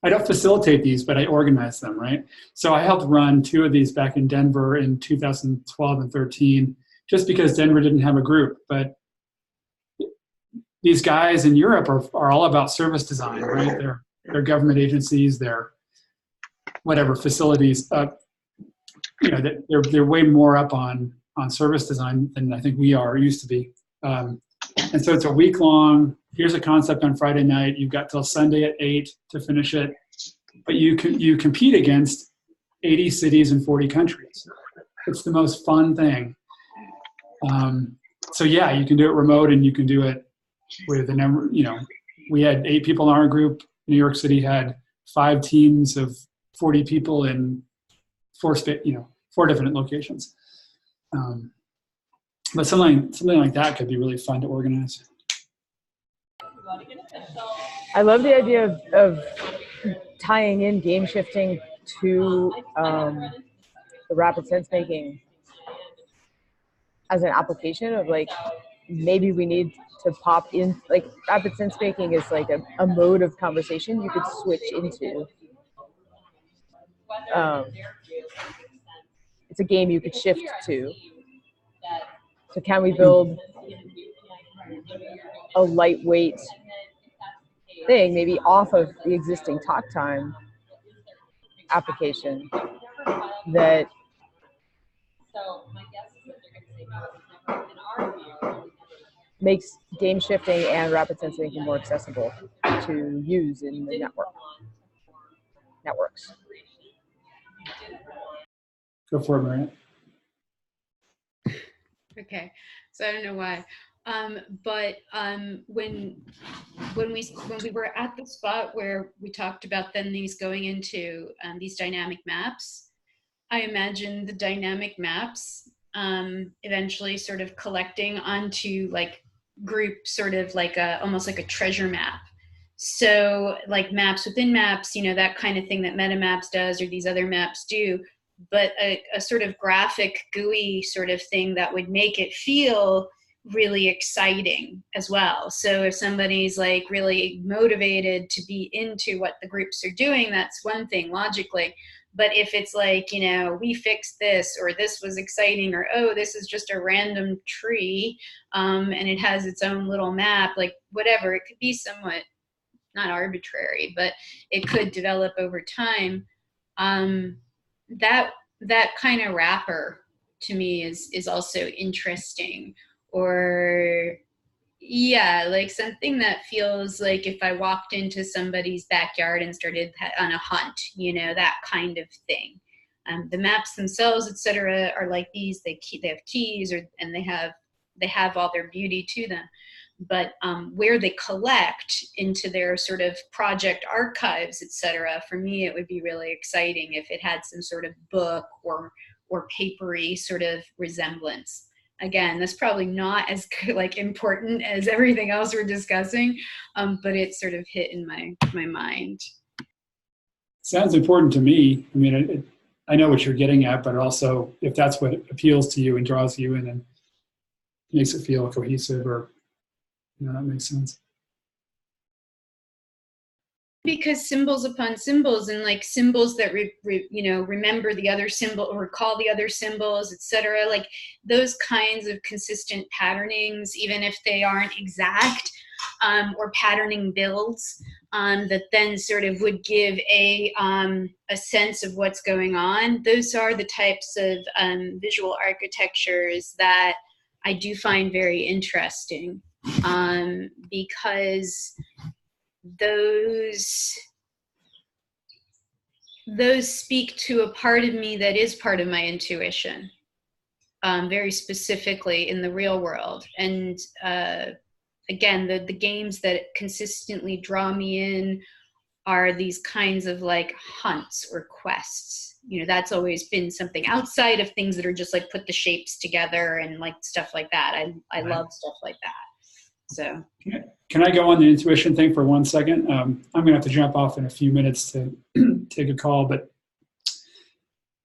I don't facilitate these, but I organize them, right? So I helped run 2 of these back in Denver in 2012 and 13, just because Denver didn't have a group. But these guys in Europe are all about service design, right? They're government agencies, they're whatever facilities. They're way more up on service design than I think we used to be. And so it's a week long. Here's a concept on Friday night. You've got till Sunday at 8 to finish it. But you compete against 80 cities and 40 countries. It's the most fun thing. So you can do it remote, and you can do it with a number. We had 8 people in our group. New York City had 5 teams of 40 people in 4 different locations. But something like that could be really fun to organize. I love the idea of tying in game shifting to the rapid sense making as an application of, like, maybe we need to pop in, like, rapid sense making is like a mode of conversation you could switch into. It's a game you could shift to. So can we build a lightweight thing, maybe off of the existing talk time application, that makes game shifting and rapid sense making more accessible to use in the networks? Go for it, Maria. Okay, so I don't know why, but when we were at the spot where we talked about then these going into these dynamic maps, I imagine the dynamic maps eventually sort of collecting onto, like, group, sort of like almost like a treasure map. So, like, maps within maps, that kind of thing that MetaMaps does, or these other maps do, but a sort of graphic GUI sort of thing that would make it feel really exciting as well. So if somebody's, like, really motivated to be into what the groups are doing, that's one thing logically. But if it's like, we fixed this, or this was exciting, or, oh, this is just a random tree, and it has its own little map, like, whatever, it could be somewhat not arbitrary, but it could develop over time. That kind of wrapper to me is also interesting. Or like something that feels like if I walked into somebody's backyard and started on a hunt, that kind of thing. The maps themselves, etc., are like these. They have keys, and they have all their beauty to them. but where they collect into their sort of project archives, etc. For me, it would be really exciting if it had some sort of book or papery sort of resemblance. Again, that's probably not as like important as everything else we're discussing, but it sort of hit in my mind. Sounds important to me. I mean, I know what you're getting at, but also if that's what appeals to you and draws you in and makes it feel cohesive, or that makes sense. Because symbols upon symbols, and like symbols that remember the other symbol or recall the other symbols, etc. Like those kinds of consistent patternings, even if they aren't exact, or patterning builds that then sort of would give a sense of what's going on. Those are the types of visual architectures that I do find very interesting, because those speak to a part of me that is part of my intuition, very specifically in the real world. And again, the games that consistently draw me in are these kinds of like hunts or quests. That's always been something outside of things that are just like put the shapes together and like stuff like that. I love stuff like that. So can I go on the intuition thing for 1 second? I'm going to have to jump off in a few minutes to take a call, but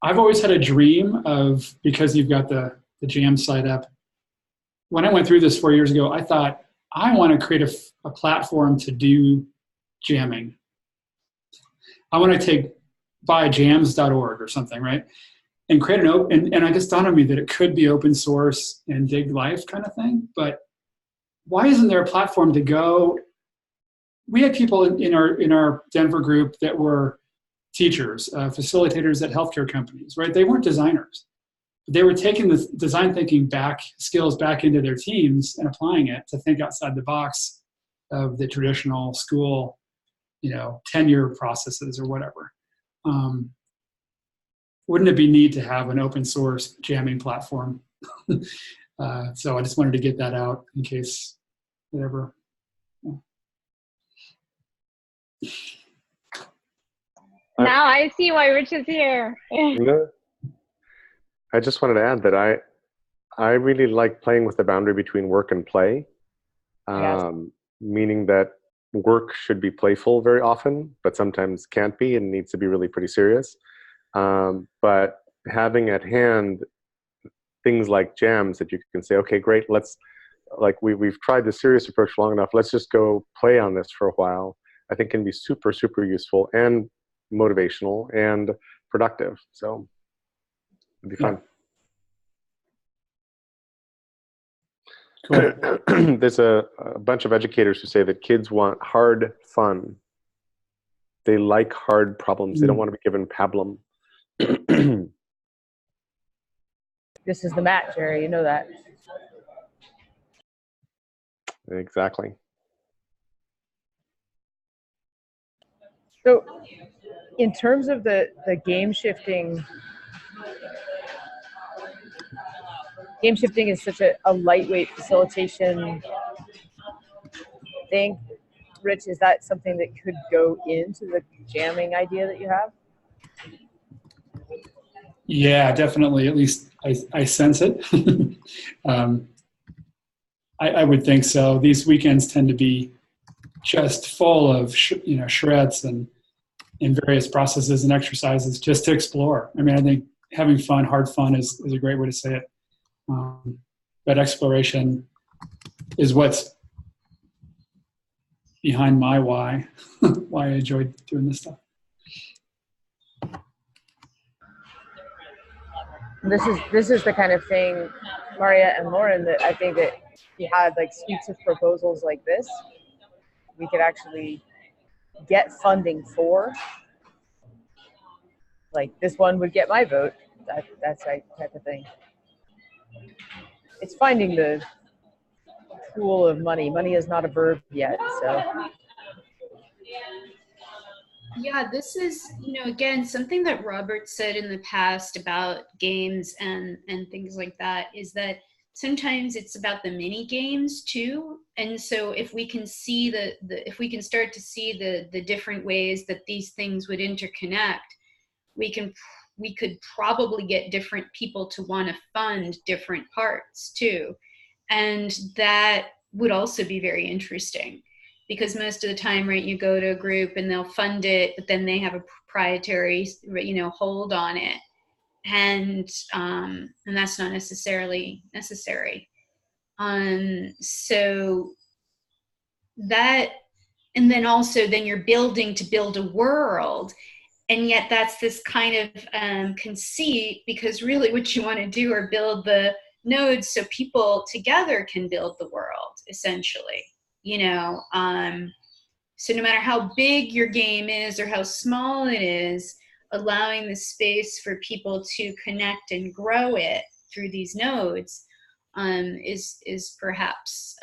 I've always had a dream of, because you've got the jam site up. When I went through this 4 years ago, I thought, I want to create a platform to do jamming. I want to buy jams.org or something, right? And create an open, and I just dawned on me that it could be open source and dig life kind of thing, but why isn't there a platform to go? We had people in our Denver group that were teachers, facilitators at healthcare companies, right? They weren't designers. They were taking the design thinking skills back into their teams and applying it to think outside the box of the traditional school, tenure processes or whatever. Wouldn't it be neat to have an open source jamming platform? So I just wanted to get that out in case whatever. Now I see why Rich is here. I just wanted to add that I really like playing with the boundary between work and play, meaning that work should be playful very often, but sometimes can't be and needs to be really pretty serious. But having at hand things like jams that you can say, okay, great, we've tried the serious approach long enough, let's just go play on this for a while, I think can be super, super useful and motivational and productive. So it'd be fun. Cool. There's a bunch of educators who say that kids want hard fun. They like hard problems. They don't want to be given pablum. This is the mat, Jerry. You know that. Exactly. So in terms of the game shifting is such a lightweight facilitation thing. Rich, is that something that could go into the jamming idea that you have? Yeah, definitely. At least I sense it. I would think so. These weekends tend to be just full of shreds and various processes and exercises just to explore. I mean, I think having fun, hard fun is a great way to say it. But exploration is what's behind my why I enjoy doing this stuff. This is the kind of thing, Maria and Lauren, that I think that if you had like suites of proposals like this, we could actually get funding for. Like this one would get my vote. That's right type of thing. It's finding the pool of money. Money is not a verb yet, so. Yeah, this is, again, something that Robert said in the past about games and things like that, is that sometimes it's about the mini games too. And so if we can see if we can start to see the different ways that these things would interconnect, we could probably get different people to want to fund different parts too. And that would also be very interesting, because most of the time, right, you go to a group and they'll fund it, but then they have a proprietary, hold on it. And that's not necessarily necessary. So that, and then also then you're building to build a world, and yet that's this kind of conceit, because really what you want to do are build the nodes so people together can build the world, essentially. So no matter how big your game is or how small it is, allowing the space for people to connect and grow it through these nodes is perhaps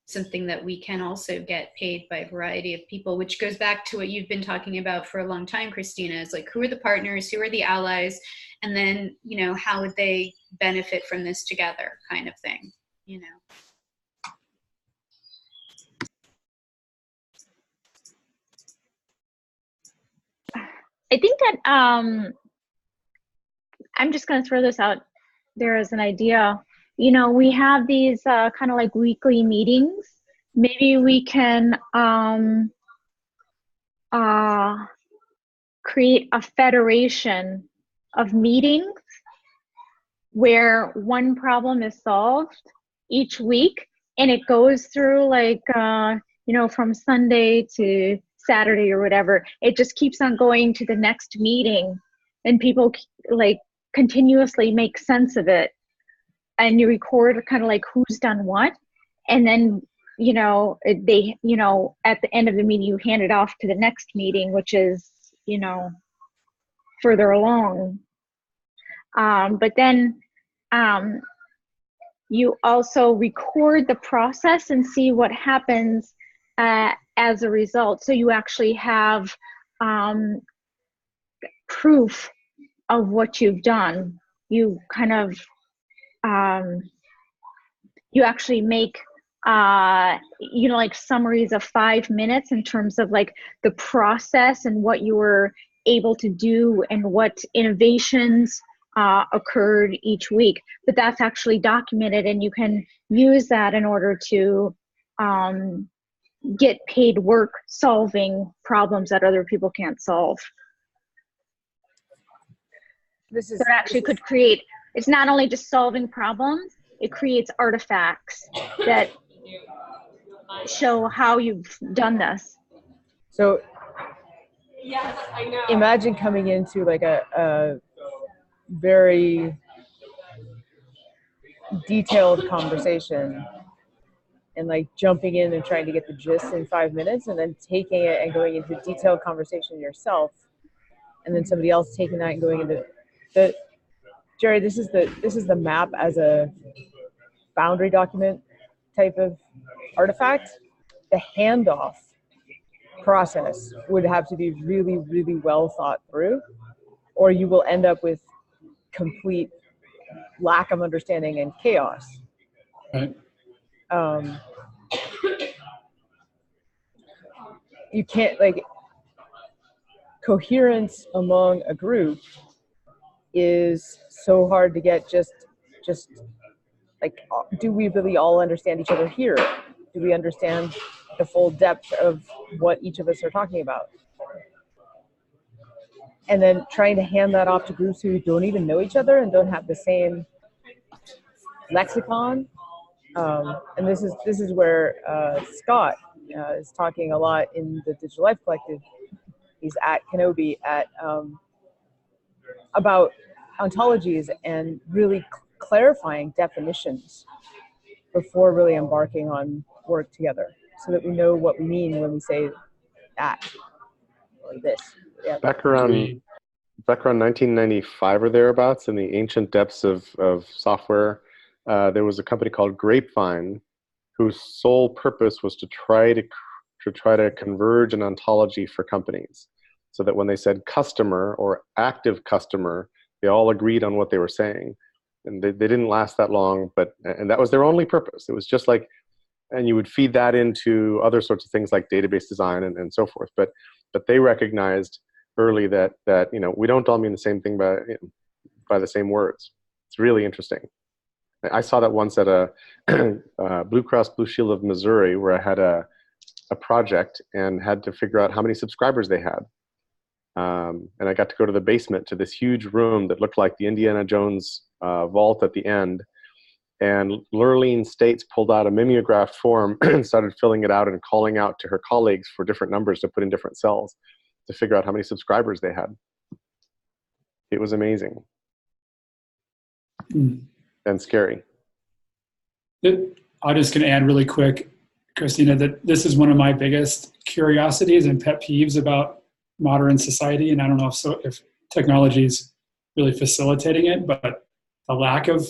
something that we can also get paid by a variety of people, which goes back to what you've been talking about for a long time, Christina, is like, who are the partners, who are the allies, and then, how would they benefit from this together, kind of thing, I think that I'm just going to throw this out there as an idea. We have these kind of like weekly meetings. Maybe we can create a federation of meetings where one problem is solved each week, and it goes through like from Sunday to Saturday or whatever. It just keeps on going to the next meeting, and people like continuously make sense of it, and you record kind of like who's done what, and then they at the end of the meeting you hand it off to the next meeting, which is further along. But then you also record the process and see what happens as a result. So you actually have proof of what you've done. You kind of, you actually make, like summaries of 5 minutes in terms of like the process and what you were able to do and what innovations occurred each week. But that's actually documented, and you can use that in order to get paid work solving problems that other people can't solve. So it actually could create, it's not only just solving problems, it creates artifacts that show how you've done this. So Yes, I know. imagine coming into like a very detailed conversation and like jumping in and trying to get the gist in 5 minutes, and then taking it and going into detailed conversation yourself, and then somebody else taking that and going into the Jerry, this is the map as a boundary document type of artifact. The handoff process would have to be really, really well thought through, or you will end up with complete lack of understanding and chaos. Right. You can't, like, coherence among a group is so hard to get. Just like, do we really all understand each other here? Do we understand the full depth of what each of us are talking about? And then trying to hand that off to groups who don't even know each other and don't have the same lexicon. And this is where Scott is talking a lot in the Digital Life Collective. He's at Kenobi about ontologies and really clarifying definitions before really embarking on work together, so that we know what we mean when we say that or this. Yeah. Back around 1995 or thereabouts, in the ancient depths of software, there was a company called Grapevine, whose sole purpose was to try to converge an ontology for companies, so that when they said customer or active customer, they all agreed on what they were saying. and they didn't last that long, and that was their only purpose. It was just like, and you would feed that into other sorts of things like database design and so forth. But they recognized early that we don't all mean the same thing by the same words. It's really interesting. I saw that once at a Blue Cross Blue Shield of Missouri, where I had a project and had to figure out how many subscribers they had. And I got to go to the basement to this huge room that looked like the Indiana Jones vault at the end. And Lurleen States pulled out a mimeographed form and started filling it out and calling out to her colleagues for different numbers to put in different cells to figure out how many subscribers they had. It was amazing. And scary. I'm just going to add really quick, Christina, that this is one of my biggest curiosities and pet peeves about modern society. And I don't know if technology is really facilitating it, but the lack of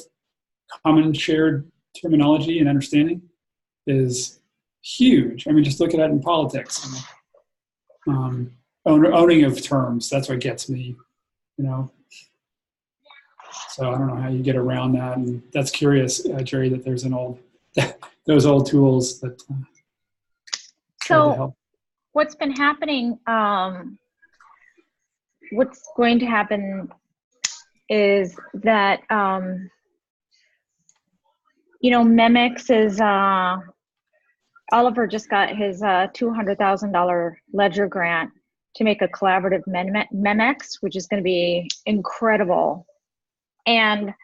common shared terminology and understanding is huge. I mean, just look at it in politics. Owning of terms, that's what gets me, So I don't know how you get around that. And that's curious, Jerry, that there's those old tools that try to help. What's been happening, what's going to happen is that, Memex is, Oliver just got his $200,000 Ledger grant to make a collaborative Memex, which is going to be incredible. And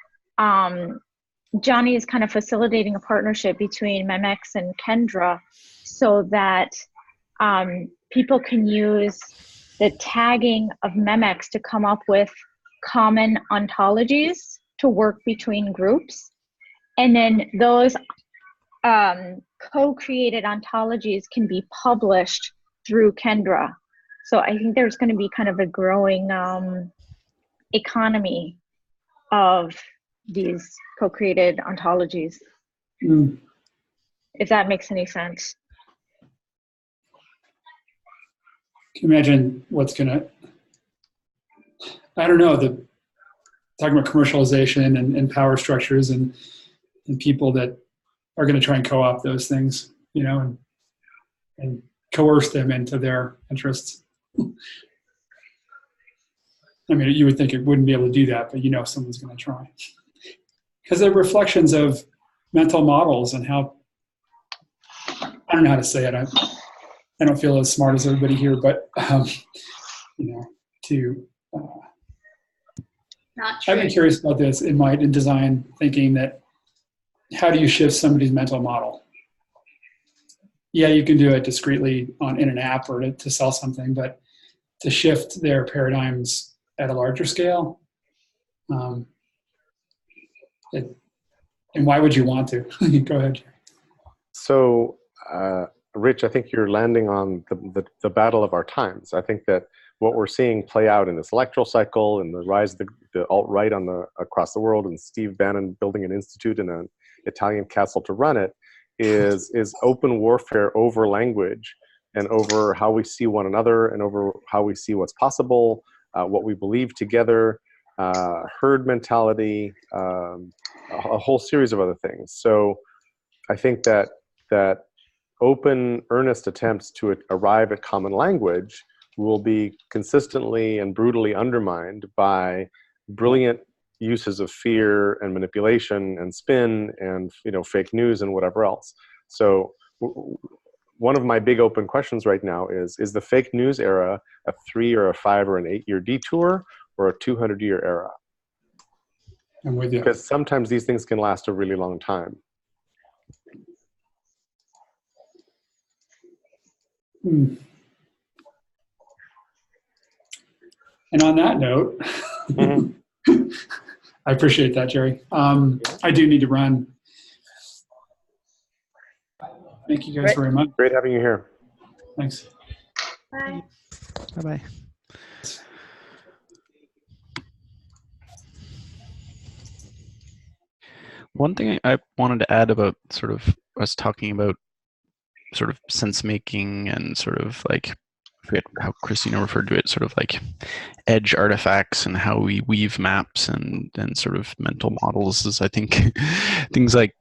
Johnny is kind of facilitating a partnership between Memex and Kendra so that people can use the tagging of Memex to come up with common ontologies to work between groups. And then those co-created ontologies can be published through Kendra. So I think there's going to be kind of a growing economy of these co-created ontologies. If that makes any sense. Can you imagine what's I don't know, talking about commercialization and power structures and people that are going to try and co-opt those things, and coerce them into their interests. I mean, you would think it wouldn't be able to do that, but someone's going to try. Because they're reflections of mental models and how, I don't know how to say it. I don't feel as smart as everybody here, but, Not true. I've been curious about this in design thinking that how do you shift somebody's mental model? Yeah, you can do it discreetly in an app or to sell something, but to shift their paradigms at a larger scale, and why would you want to? Go ahead. So, Rich, I think you're landing on the battle of our times. I think that what we're seeing play out in this electoral cycle and the rise of the alt-right across the world, and Steve Bannon building an institute and an Italian castle to run it, is open warfare over language and over how we see one another and over how we see what's possible, what we believe together, herd mentality, a whole series of other things. So I think that open, earnest attempts to arrive at common language will be consistently and brutally undermined by brilliant uses of fear and manipulation and spin and fake news and whatever else. So one of my big open questions right now is the fake news era a 3 or a 5 or an 8-year detour or a 200-year era? I'm with you. Because sometimes these things can last a really long time. And on that note, I appreciate that, Jerry. I do need to run. Thank you guys very much. Great having you here. Thanks. Bye. Bye-bye. One thing I wanted to add about us talking about sort of sense making and sort of like forget how Christina referred to it, sort of like edge artifacts and how we weave maps and sort of mental models is, I think, things like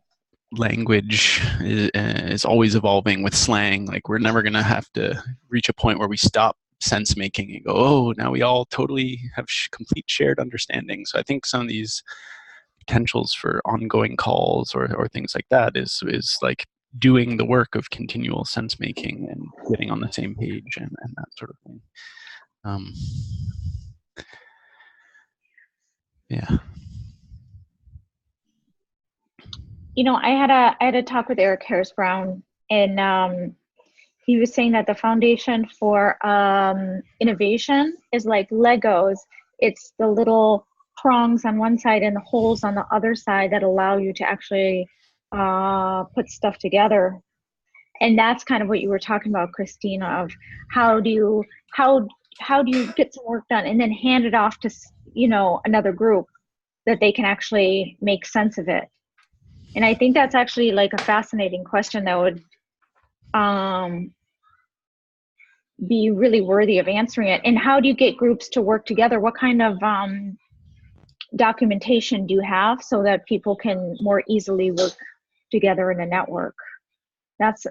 language is always evolving with slang. Like we're never going to have to reach a point where we stop sense making and go, oh, now we all totally have complete shared understanding. So I think some of these potentials for ongoing calls or things like that is like doing the work of continual sense making and getting on the same page and that sort of thing. Yeah. You know, I had a talk with Eric Harris Brown, and he was saying that the foundation for innovation is like Legos. It's the little prongs on one side and the holes on the other side that allow you to actually put stuff together. And that's kind of what you were talking about, Christina, of how do you get some work done and then hand it off to, you know, another group that they can actually make sense of it. And I think that's actually like a fascinating question that would be really worthy of answering it. And how do you get groups to work together? What kind of documentation do you have so that people can more easily work together in a network? That's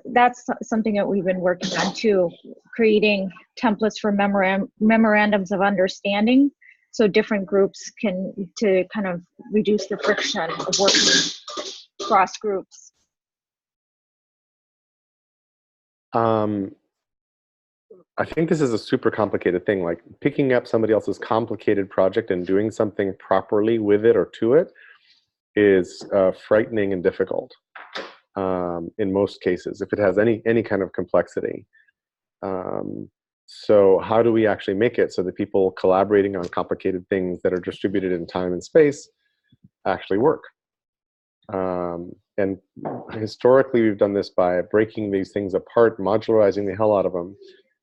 something that we've been working on too, creating templates for memorandums of understanding, so different groups to kind of reduce the friction of working across groups. I think this is a super complicated thing. Like picking up somebody else's complicated project and doing something properly with it or to it is frightening and difficult in most cases, if it has any kind of complexity. So how do we actually make it so that people collaborating on complicated things that are distributed in time and space actually work? And historically, we've done this by breaking these things apart, modularizing the hell out of them,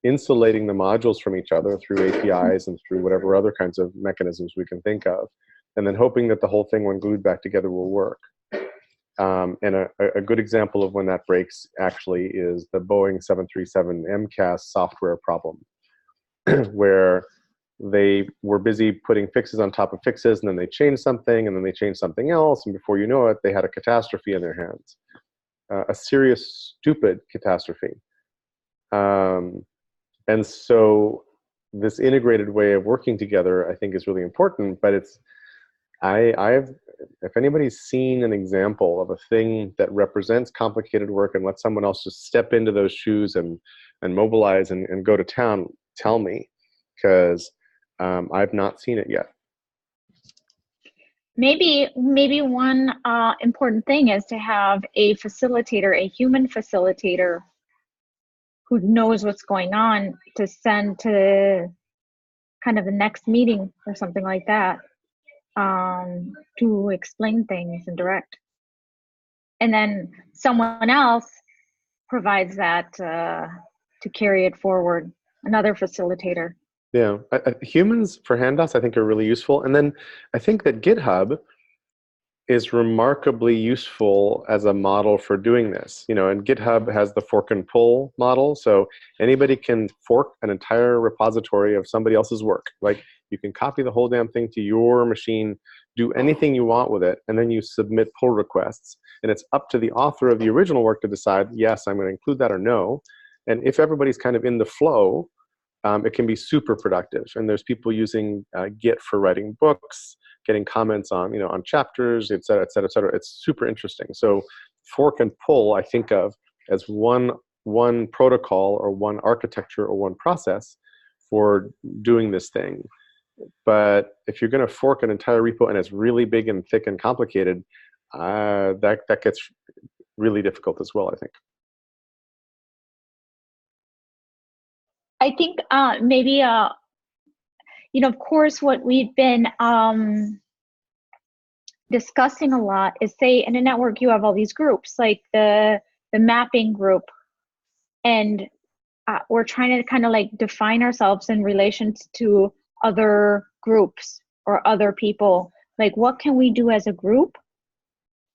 insulating the modules from each other through APIs and through whatever other kinds of mechanisms we can think of, and then hoping that the whole thing, when glued back together, will work. And a good example of when that breaks actually is the Boeing 737 MCAS software problem, where they were busy putting fixes on top of fixes, and then they changed something, and then they changed something else, and before you know it, they had a catastrophe in their hands. A serious, stupid catastrophe. And so this integrated way of working together, I think, is really important, but it's, if anybody's seen an example of a thing that represents complicated work and let someone else just step into those shoes and mobilize and go to town, tell me, because I've not seen it yet. Maybe one important thing is to have a facilitator, a human facilitator, who knows what's going on, to send to kind of the next meeting or something like that, to explain things and direct. And then someone else provides that to carry it forward, another facilitator. Yeah, humans for handoffs I think are really useful. And then I think that GitHub is remarkably useful as a model for doing this. You know, and GitHub has the fork and pull model, so anybody can fork an entire repository of somebody else's work. Like you can copy the whole damn thing to your machine, do anything you want with it, and then you submit pull requests. And it's up to the author of the original work to decide, yes, I'm going to include that or no. And if everybody's kind of in the flow, it can be super productive. And there's people using Git for writing books, getting comments on, you know, on chapters, et cetera, et cetera, et cetera. It's super interesting. So fork and pull I think of as one protocol or one architecture or one process for doing this thing. But if you're going to fork an entire repo and it's really big and thick and complicated, that gets really difficult as well, I think. I think maybe, you know, of course, what we've been discussing a lot is, say, in a network, you have all these groups, like the mapping group, and we're trying to kind of like define ourselves in relation to other groups or other people. Like, what can we do as a group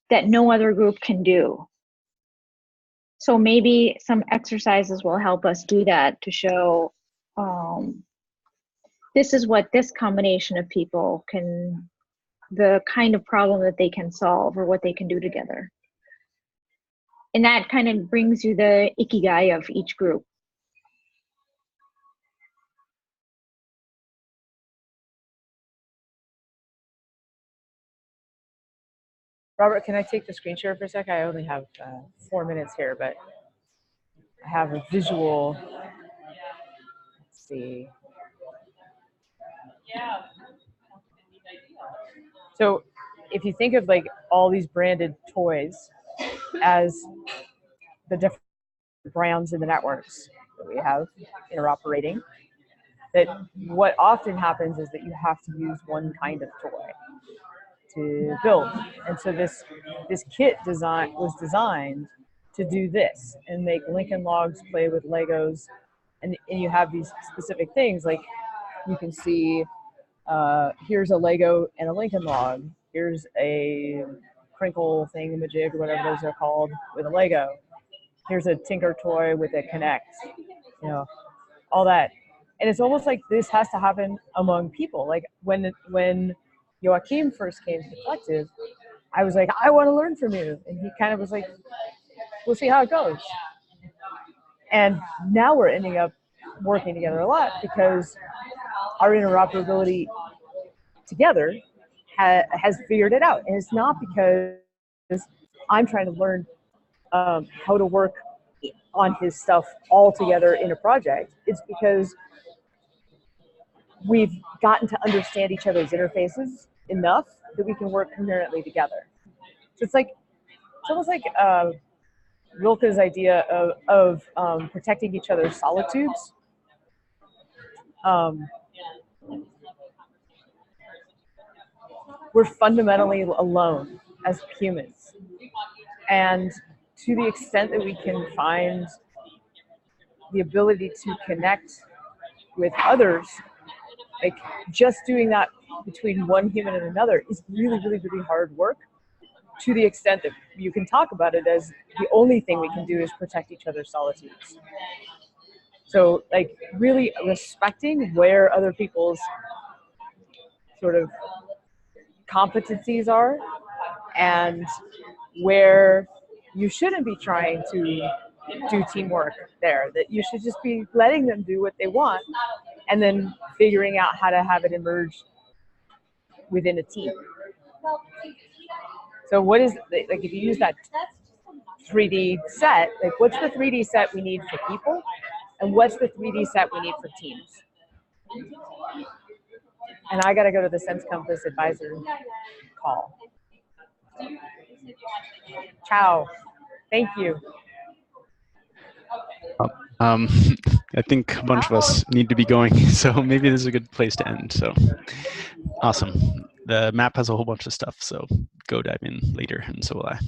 that no other group can do? So maybe some exercises will help us do that, to show this is what this combination of people can, the kind of problem that they can solve or what they can do together. And that kind of brings you the ikigai of each group. Robert, can I take the screen share for a sec? I only have 4 minutes here, but I have a visual. Let's see. So if you think of like all these branded toys as the different brands in the networks that we have interoperating, that what often happens is that you have to use one kind of toy to build. And so this kit design was designed to do this and make Lincoln Logs play with Legos. And you have these specific things, like you can see here's a Lego and a Lincoln Log. Here's a crinkle thingamajig, whatever those are called, with a Lego. Here's a Tinker toy with a Connect, you know, all that. And it's almost like this has to happen among people. Like when Joachim first came to the collective, I was like, I want to learn from you. And he kind of was like, we'll see how it goes. And now we're ending up working together a lot because our interoperability together has figured it out. And it's not because I'm trying to learn how to work on his stuff all together in a project. It's because we've gotten to understand each other's interfaces enough that we can work concurrently together. So it's almost like Rilke's idea of protecting each other's solitudes. We're fundamentally alone as humans. And to the extent that we can find the ability to connect with others, like just doing that between one human and another is really, really, really hard work, to the extent that you can talk about it as the only thing we can do is protect each other's solitudes. So like really respecting where other people's sort of competencies are and where you shouldn't be trying to do teamwork there, that you should just be letting them do what they want and then figuring out how to have it emerge within a team. So what is, like if you use that 3D set, like what's the 3D set we need for people and what's the 3D set we need for teams? And I got to go to the Sense Compass advisor call. Ciao. Thank you. Um, I think a bunch of us need to be going, so maybe this is a good place to end. So awesome. The map has a whole bunch of stuff, so go dive in later, and so will I.